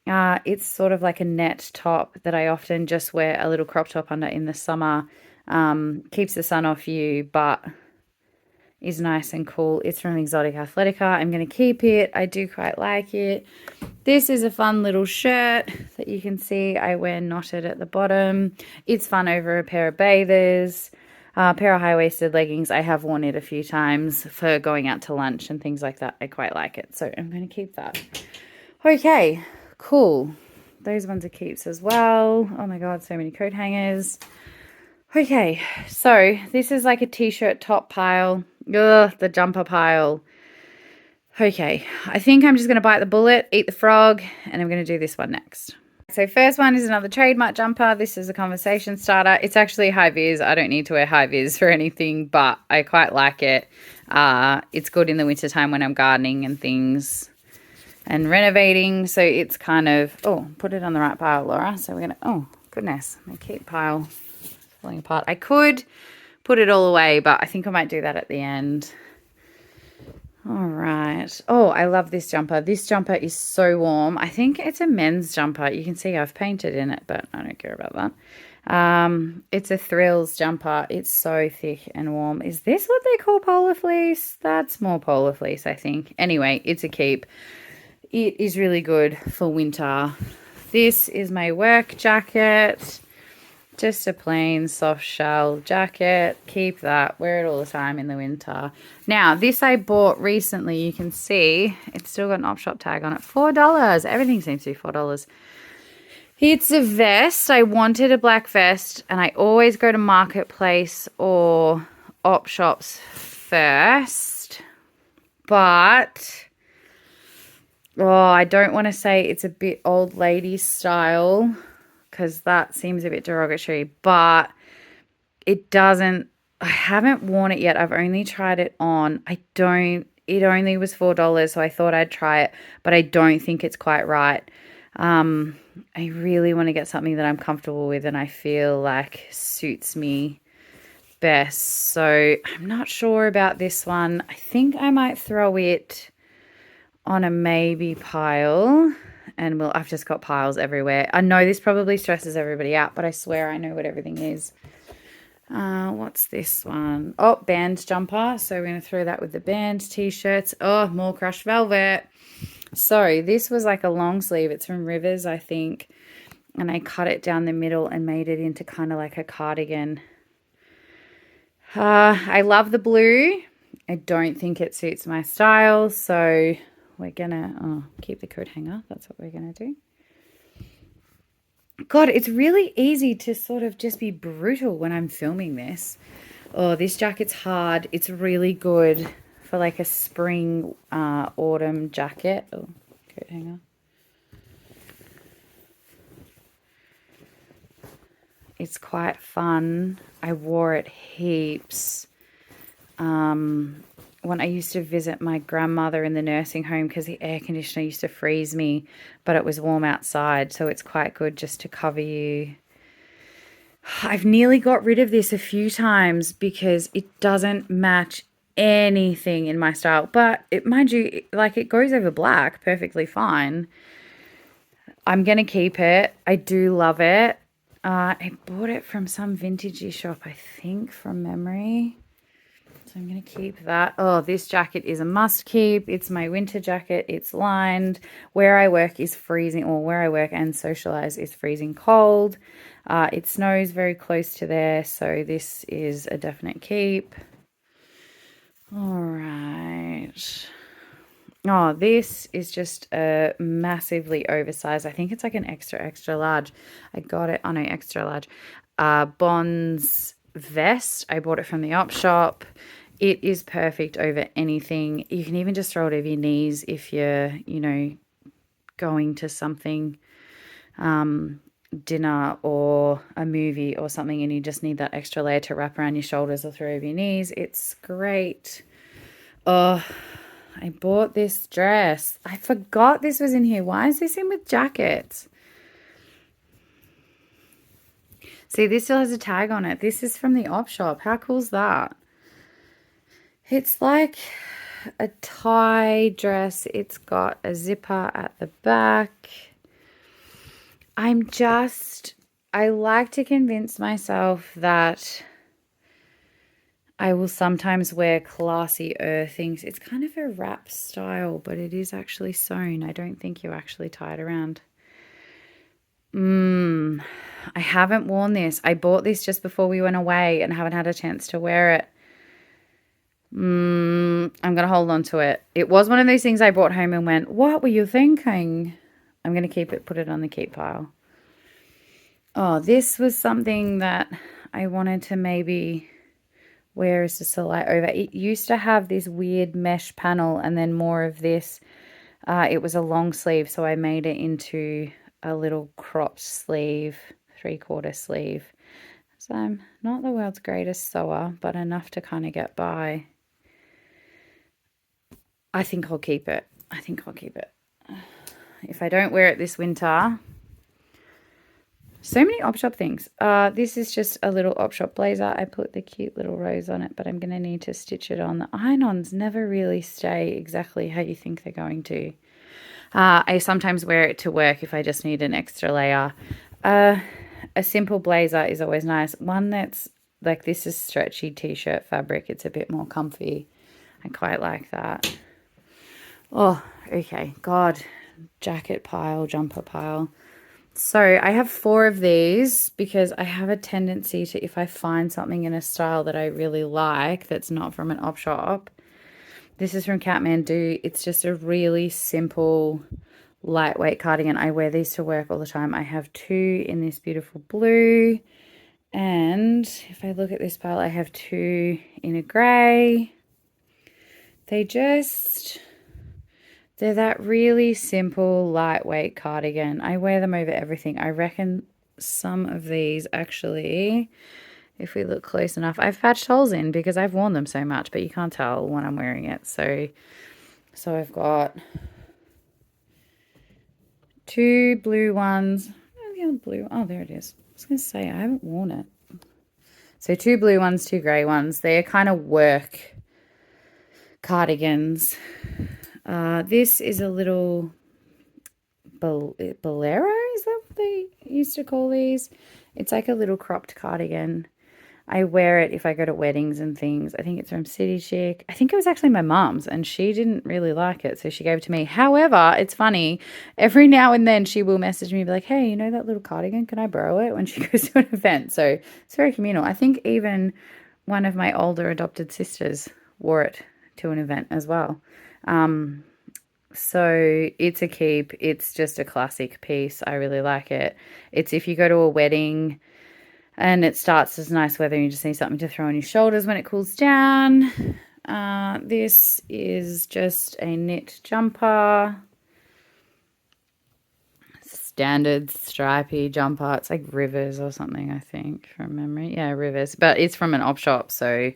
It's sort of like a net top that I often just wear a little crop top under in the summer. Keeps the sun off you, but is nice and cool. It's from Exotic Athletica. I'm going to keep it. I do quite like it. This is a fun little shirt that you can see I wear knotted at the bottom. It's fun over a pair of bathers. A pair of high-waisted leggings. I have worn it a few times for going out to lunch and things like that. I quite like it, so I'm going to keep that. Okay, cool. Those ones are keeps as well. Oh my god, so many coat hangers. Okay, so this is like a t-shirt top pile. Ugh, the jumper pile. Okay, I think I'm just going to bite the bullet, eat the frog, and I'm going to do this one next. So first one is another trademark jumper. This is a conversation starter. It's actually high vis. I don't need to wear high vis for anything, but I quite like it. It's good in the wintertime when I'm gardening and things and renovating. So it's kind of, oh, put it on the right pile, Laura. So we're going to, oh, goodness, my keep pile falling apart. I could put it all away, but I think I might do that at the end. All right. Oh, I love this jumper. This jumper is so warm. I think it's a men's jumper. You can see I've painted in it, but I don't care about that. It's a Thrills jumper. It's so thick and warm. Is this what they call polar fleece? That's more polar fleece, I think. Anyway, it's a keep. It is really good for winter. This is my work jacket. Just a plain soft shell jacket. Keep that. Wear it all the time in the winter. Now, this I bought recently. You can see it's still got an op shop tag on it. $4. Everything seems to be $4. It's a vest. I wanted a black vest, and I always go to Marketplace or op shops first. But, oh, I don't want to say it's a bit old lady style, because that seems a bit derogatory, but it doesn't, I haven't worn it yet. I've only tried it on. It only was $4, so I thought I'd try it, but I don't think it's quite right. I really want to get something that I'm comfortable with and I feel like suits me best. So I'm not sure about this one. I think I might throw it on a maybe pile. And I've just got piles everywhere. I know this probably stresses everybody out, but I swear I know what everything is. What's this one? Oh, band jumper. So we're going to throw that with the band t-shirts. Oh, more crushed velvet. So this was like a long sleeve. It's from Rivers, I think. And I cut it down the middle and made it into kind of like a cardigan. I love the blue. I don't think it suits my style, so we're gonna keep the coat hanger. That's what we're gonna do. God, it's really easy to sort of just be brutal when I'm filming this. Oh, this jacket's hard. It's really good for like a spring, autumn jacket. Oh, coat hanger. It's quite fun. I wore it heaps. When I used to visit my grandmother in the nursing home, because the air conditioner used to freeze me, but it was warm outside, so it's quite good just to cover you. I've nearly got rid of this a few times because it doesn't match anything in my style, but mind you, like it goes over black perfectly fine. I'm going to keep it. I do love it. I bought it from some vintagey shop, I think, from memory. So I'm going to keep that. Oh, this jacket is a must keep. It's my winter jacket. It's lined. Where I work is freezing, or where I work and socialize is freezing cold. It snows very close to there, so this is a definite keep. All right. Oh, this is just a massively oversized. I think it's like an extra large. I got it on an extra large. Bonds vest. I bought it from the op shop. It is perfect over anything. You can even just throw it over your knees if you're, going to something, dinner or a movie or something, and you just need that extra layer to wrap around your shoulders or throw over your knees. It's great. Oh, I bought this dress. I forgot this was in here. Why is this in with jackets? See, this still has a tag on it. This is from the op shop. How cool is that? It's like a tie dress. It's got a zipper at the back. I like to convince myself that I will sometimes wear classier things. It's kind of a wrap style, but it is actually sewn. I don't think you actually tie it around. I haven't worn this. I bought this just before we went away and haven't had a chance to wear it. I'm going to hold on to it. It was one of those things I brought home and went, what were you thinking? I'm going to keep it, put it on the keep pile. Oh, this was something that I wanted to maybe wear as just a light over. It used to have this weird mesh panel and then more of this. It was a long sleeve, so I made it into a little cropped sleeve, 3/4 sleeve. So I'm not the world's greatest sewer, but enough to kind of get by. I think I'll keep it. I think I'll keep it. If I don't wear it this winter. So many op shop things. This is just a little op shop blazer. I put the cute little rose on it, but I'm going to need to stitch it on. The iron-ons never really stay exactly how you think they're going to. I sometimes wear it to work if I just need an extra layer. A simple blazer is always nice. One that's like, this is stretchy t-shirt fabric. It's a bit more comfy. I quite like that. Oh, okay. God, jacket pile, jumper pile. So I have 4 of these because I have a tendency to, if I find something in a style that I really like that's not from an op shop. This is from Kathmandu. It's just a really simple, lightweight cardigan. I wear these to work all the time. I have 2 in this beautiful blue. And if I look at this pile, I have 2 in a grey. They're that really simple, lightweight cardigan. I wear them over everything. I reckon some of these actually, if we look close enough, I've patched holes in because I've worn them so much, but you can't tell when I'm wearing it. So I've got 2 blue ones. Oh, the other blue. Oh, there it is. I was going to say, I haven't worn it. So 2 blue ones, 2 grey ones. They're kind of work cardigans. This is a little bolero, is that what they used to call these? It's like a little cropped cardigan. I wear it if I go to weddings and things. I think it's from City Chic. I think it was actually my mom's and she didn't really like it, so she gave it to me. However, it's funny. Every now and then she will message me and be like, hey, you know that little cardigan? Can I borrow it when she goes to an event? So it's very communal. I think even one of my older adopted sisters wore it to an event as well. So it's a keep. It's just a classic piece. I really like it. It's if you go to a wedding and it starts as nice weather and you just need something to throw on your shoulders when it cools down. This is just a knit jumper. Standard stripy jumper. It's like Rivers or something, I think, from memory. Yeah, Rivers. But it's from an op shop, so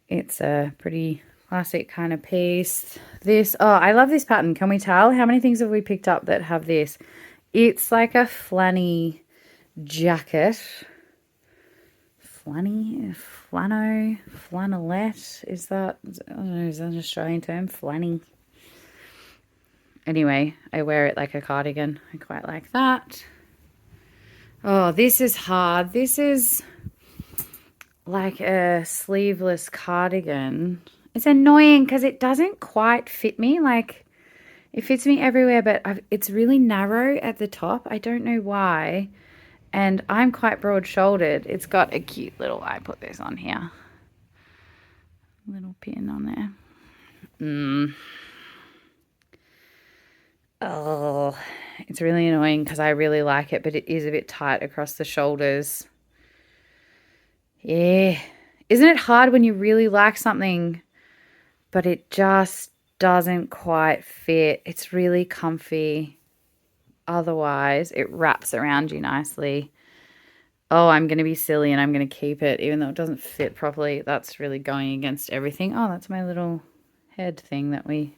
it's a pretty classic kind of piece. This, oh, I love this pattern. Can we tell? How many things have we picked up that have this? It's like a flanny jacket. Flannelette. Is that, I don't know, is that an Australian term? Flanny. Anyway, I wear it like a cardigan. I quite like that. Oh, this is hard. This is like a sleeveless cardigan. It's annoying because it doesn't quite fit me. Like, it fits me everywhere, but it's really narrow at the top. I don't know why. And I'm quite broad-shouldered. It's got a cute little, I put this on here. Little pin on there. Oh, it's really annoying because I really like it, but it is a bit tight across the shoulders. Yeah. Isn't it hard when you really like something, but it just doesn't quite fit? It's really comfy. Otherwise, it wraps around you nicely. Oh, I'm going to be silly and I'm going to keep it even though it doesn't fit properly. That's really going against everything. Oh, that's my little head thing that we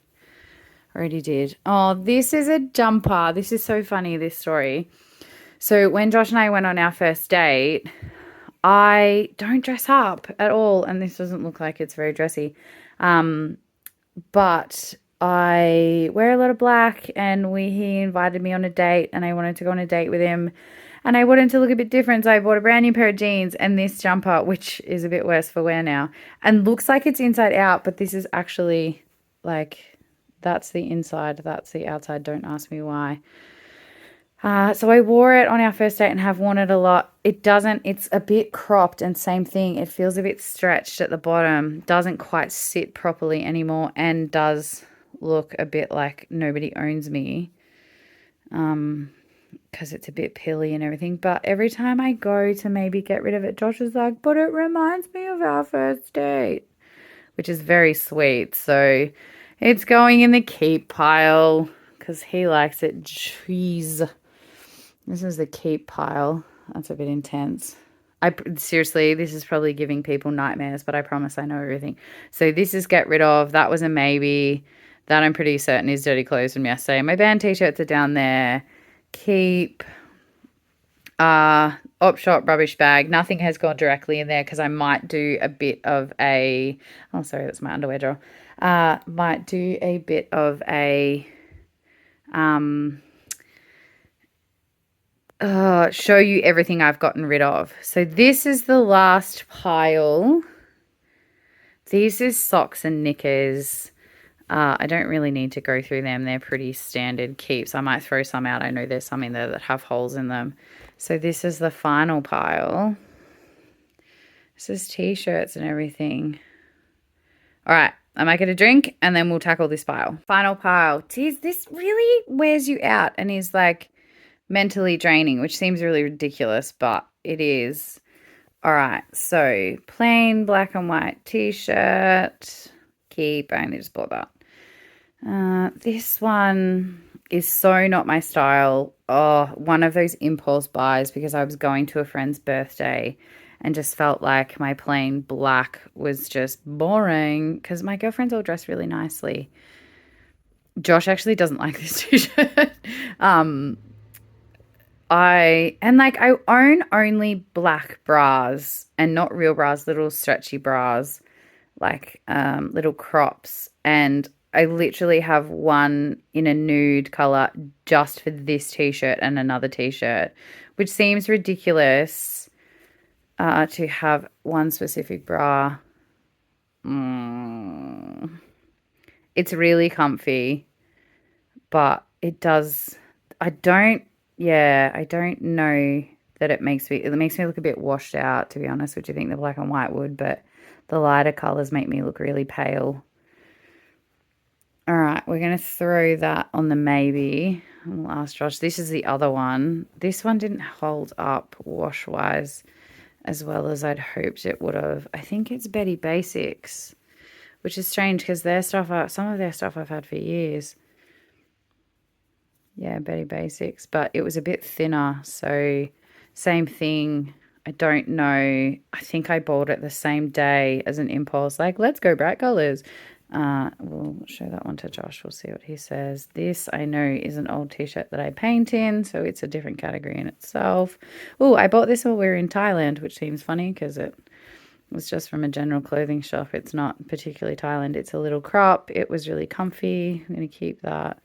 already did. Oh, this is a jumper. This is so funny, this story. So when Josh and I went on our first date, I don't dress up at all, and this doesn't look like it's very dressy. But I wear a lot of black, and he invited me on a date, and I wanted to go on a date with him, and I wanted to look a bit different, so I bought a brand new pair of jeans and this jumper, which is a bit worse for wear now, and looks like it's inside out, but this is actually like, that's the inside, that's the outside. Don't ask me why. So I wore it on our first date and have worn it a lot. It's a bit cropped, and same thing, it feels a bit stretched at the bottom, doesn't quite sit properly anymore, and does look a bit like nobody owns me, because it's a bit pilly and everything. But every time I go to maybe get rid of it, Josh is like, but it reminds me of our first date, which is very sweet. So it's going in the keep pile because he likes it. Jeez. This is the keep pile. That's a bit intense. Seriously, this is probably giving people nightmares, but I promise I know everything. So this is get rid of. That was a maybe. That I'm pretty certain is dirty clothes from yesterday. My band t-shirts are down there. Keep. Op shop rubbish bag. Nothing has gone directly in there because I might do a bit of a. Oh, sorry, that's my underwear drawer. Might do a bit of a. Show you everything I've gotten rid of. So this is the last pile. These is socks and knickers. I don't really need to go through them. They're pretty standard keeps. I might throw some out. I know there's some in there that have holes in them. So this is the final pile. This is t-shirts and everything. All right, I might get a drink and then we'll tackle this pile. Final pile. Geez, this really wears you out and is like mentally draining, which seems really ridiculous, but it is. All right, so plain black and white t-shirt. Keep. I only just bought that. This one is so not my style. Oh, one of those impulse buys because I was going to a friend's birthday and just felt like my plain black was just boring because my girlfriends all dress really nicely. Josh actually doesn't like this t-shirt. I own only black bras and not real bras, little stretchy bras, like little crops. And I literally have one in a nude color just for this t-shirt and another t-shirt, which seems ridiculous to have one specific bra. It's really comfy, but it does, I don't know that it makes me look a bit washed out, to be honest, which I think the black and white would, but the lighter colors make me look really pale. All right, we're going to throw that on the maybe. We'll ask Josh. This is the other one. This one didn't hold up wash-wise as well as I'd hoped it would have. I think it's Betty Basics, which is strange because some of their stuff I've had for years. Yeah, Betty Basics, but it was a bit thinner, so same thing. I don't know. I think I bought it the same day as an impulse, like, let's go bright colors. We'll show that one to Josh. We'll see what he says. This, I know, is an old t-shirt that I paint in, so it's a different category in itself. Oh, I bought this while we were in Thailand, which seems funny because it was just from a general clothing shop. It's not particularly Thailand. It's a little crop. It was really comfy. I'm going to keep that.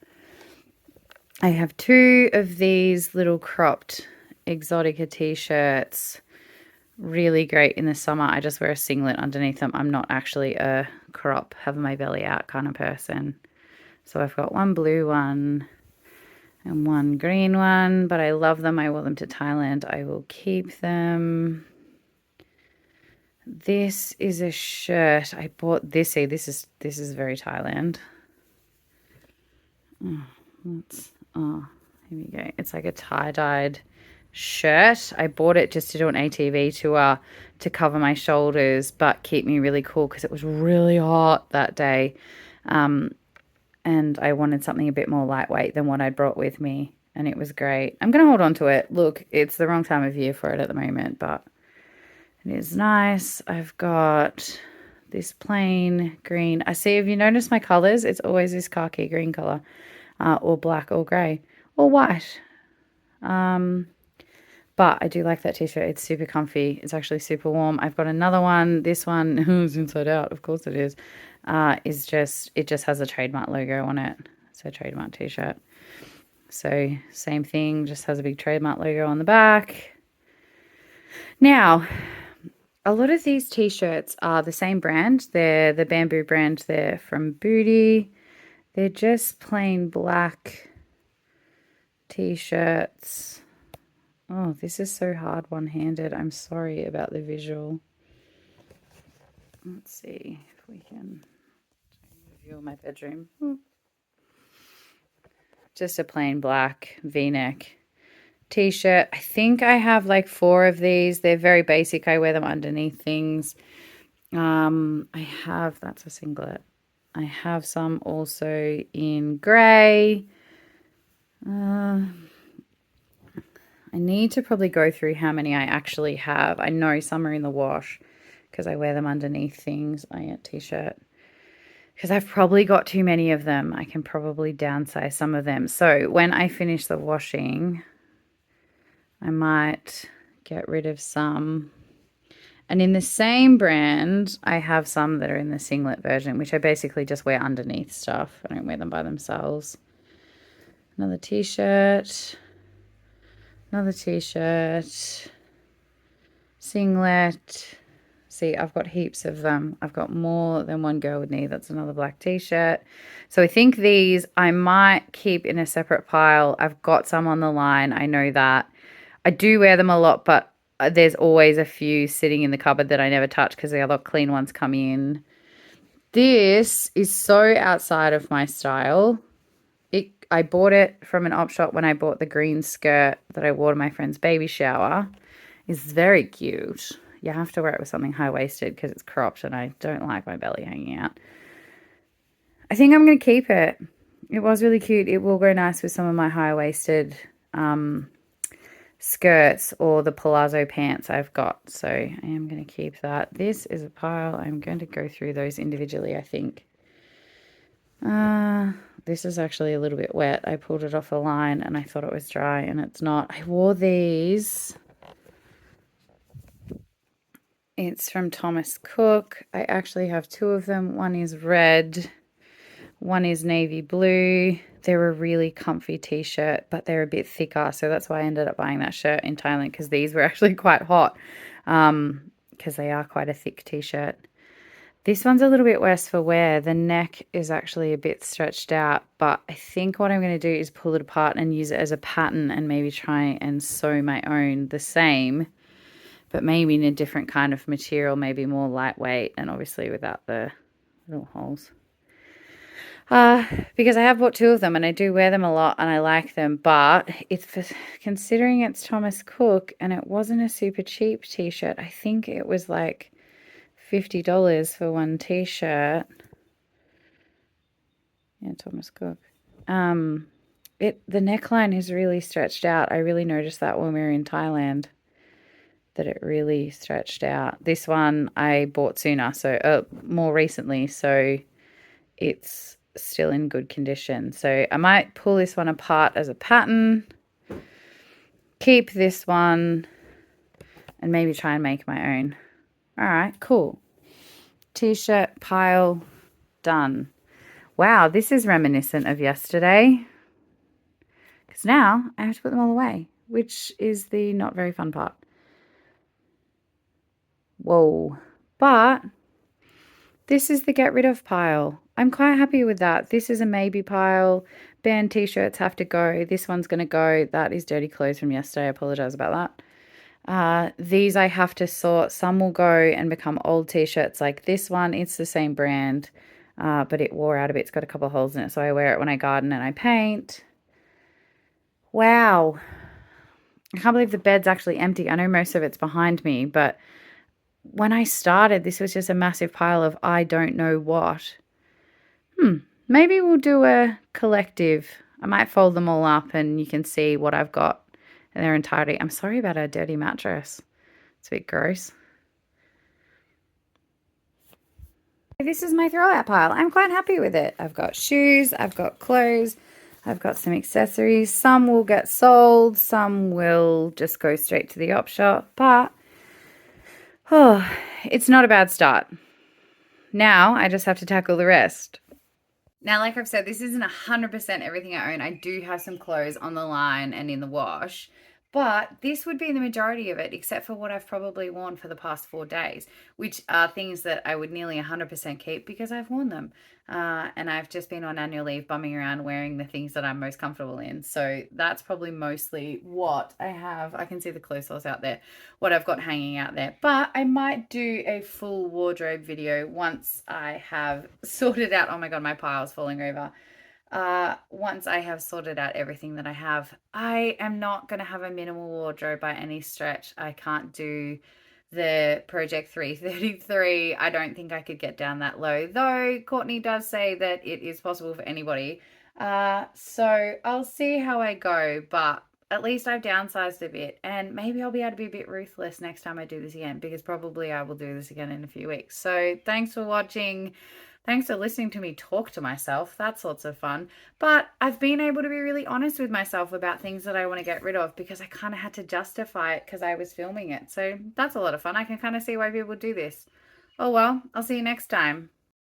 I have two of these little cropped Exotica t-shirts. Really great in the summer. I just wear a singlet underneath them. I'm not actually a crop, have my belly out kind of person. So I've got one blue one and one green one, but I love them. I wore them to Thailand. I will keep them. This is a shirt. I bought this. See, this is very Thailand. Oh, here we go. It's like a tie-dyed shirt. I bought it just to do an ATV tour to cover my shoulders, but keep me really cool because it was really hot that day. And I wanted something a bit more lightweight than what I brought with me, and it was great. I'm going to hold on to it. Look, it's the wrong time of year for it at the moment, but it is nice. I've got this plain green. I see, if you notice my colors, it's always this khaki green color. Or black or grey or white. But I do like that t-shirt. It's super comfy. It's actually super warm. I've got another one. This one is inside out. Of course it is. It just has a trademark logo on it. So trademark t-shirt. So same thing, just has a big trademark logo on the back. Now, a lot of these t-shirts are the same brand. They're the Bamboo brand. They're from Booty. They're just plain black t-shirts. Oh, this is so hard one-handed. I'm sorry about the visual. Let's see if we can view my bedroom. Just a plain black V-neck t-shirt. I think I have like 4 of these. They're very basic. I wear them underneath things. That's a singlet. I have some also in grey. I need to probably go through how many I actually have. I know some are in the wash because I wear them underneath things. T-shirt. Because I've probably got too many of them. I can probably downsize some of them. So when I finish the washing, I might get rid of some. And in the same brand, I have some that are in the singlet version, which I basically just wear underneath stuff. I don't wear them by themselves. Another t-shirt. Another t-shirt. Singlet. See, I've got heaps of them. I've got more than one girl would need. That's another black t-shirt. So I think these I might keep in a separate pile. I've got some on the line. I know that. I do wear them a lot, but there's always a few sitting in the cupboard that I never touch because the other clean ones come in. This is so outside of my style. I bought it from an op shop when I bought the green skirt that I wore to my friend's baby shower. It's very cute. You have to wear it with something high-waisted because it's cropped and I don't like my belly hanging out. I think I'm going to keep it. It was really cute. It will go nice with some of my high-waisted skirts or the palazzo pants I've got. So I am going to keep that. This is a pile. I'm going to go through those individually, I think. This is actually a little bit wet. I pulled it off a line and I thought it was dry and it's not. I wore these. It's from Thomas Cook. I actually have 2 of them. One is red. One is navy blue. They're a really comfy t-shirt, but they're a bit thicker. So that's why I ended up buying that shirt in Thailand because these were actually quite hot because they are quite a thick t-shirt. This one's a little bit worse for wear. The neck is actually a bit stretched out, but I think what I'm going to do is pull it apart and use it as a pattern and maybe try and sew my own the same, but maybe in a different kind of material, maybe more lightweight and obviously without the little holes. Because I have bought 2 of them and I do wear them a lot and I like them, but it's considering it's Thomas Cook and it wasn't a super cheap t-shirt. I think it was like $50 for one t-shirt. Yeah, Thomas Cook. The neckline is really stretched out. I really noticed that when we were in Thailand, that it really stretched out. This one I bought sooner, so more recently, so it's still in good condition. So I might pull this one apart as a pattern, keep this one, and maybe try and make my own. All right, cool. T-shirt pile done. Wow, this is reminiscent of yesterday because now I have to put them all away, which is the not very fun part. Whoa, but this is the get rid of pile. I'm quite happy with that. This is a maybe pile. Band t-shirts have to go. This one's going to go. That is dirty clothes from yesterday. I apologize about that. These I have to sort. Some will go and become old t-shirts like this one. It's the same brand, but it wore out a bit. It's got a couple of holes in it, so I wear it when I garden and I paint. Wow. I can't believe the bed's actually empty. I know most of it's behind me, but when I started, this was just a massive pile of I don't know what. Maybe we'll do a collective. I might fold them all up and you can see what I've got in their entirety. I'm sorry about our dirty mattress. It's a bit gross. This is my throwout pile. I'm quite happy with it. I've got shoes, I've got clothes, I've got some accessories. Some will get sold, some will just go straight to the op shop, but it's not a bad start. Now I just have to tackle the rest. Now, like I've said, this isn't 100% everything I own. I do have some clothes on the line and in the wash, but this would be the majority of it, except for what I've probably worn for the past 4 days, which are things that I would nearly 100% keep because I've worn them. And I've just been on annual leave bumming around wearing the things that I'm most comfortable in. So that's probably mostly what I have. I can see the clothes source out there, what I've got hanging out there. But I might do a full wardrobe video once I have sorted out. Oh my God, my pile's falling over. Once I have sorted out everything that I have. I am not going to have a minimal wardrobe by any stretch. I can't do the Project 333. I don't think I could get down that low, though Courtney does say that it is possible for anybody. So I'll see how I go, but at least I've downsized a bit, and maybe I'll be able to be a bit ruthless next time I do this again, because probably I will do this again in a few weeks. So thanks for watching. Thanks for listening to me talk to myself. That's lots of fun. But I've been able to be really honest with myself about things that I want to get rid of because I kind of had to justify it because I was filming it. So that's a lot of fun. I can kind of see why people do this. Oh well, I'll see you next time.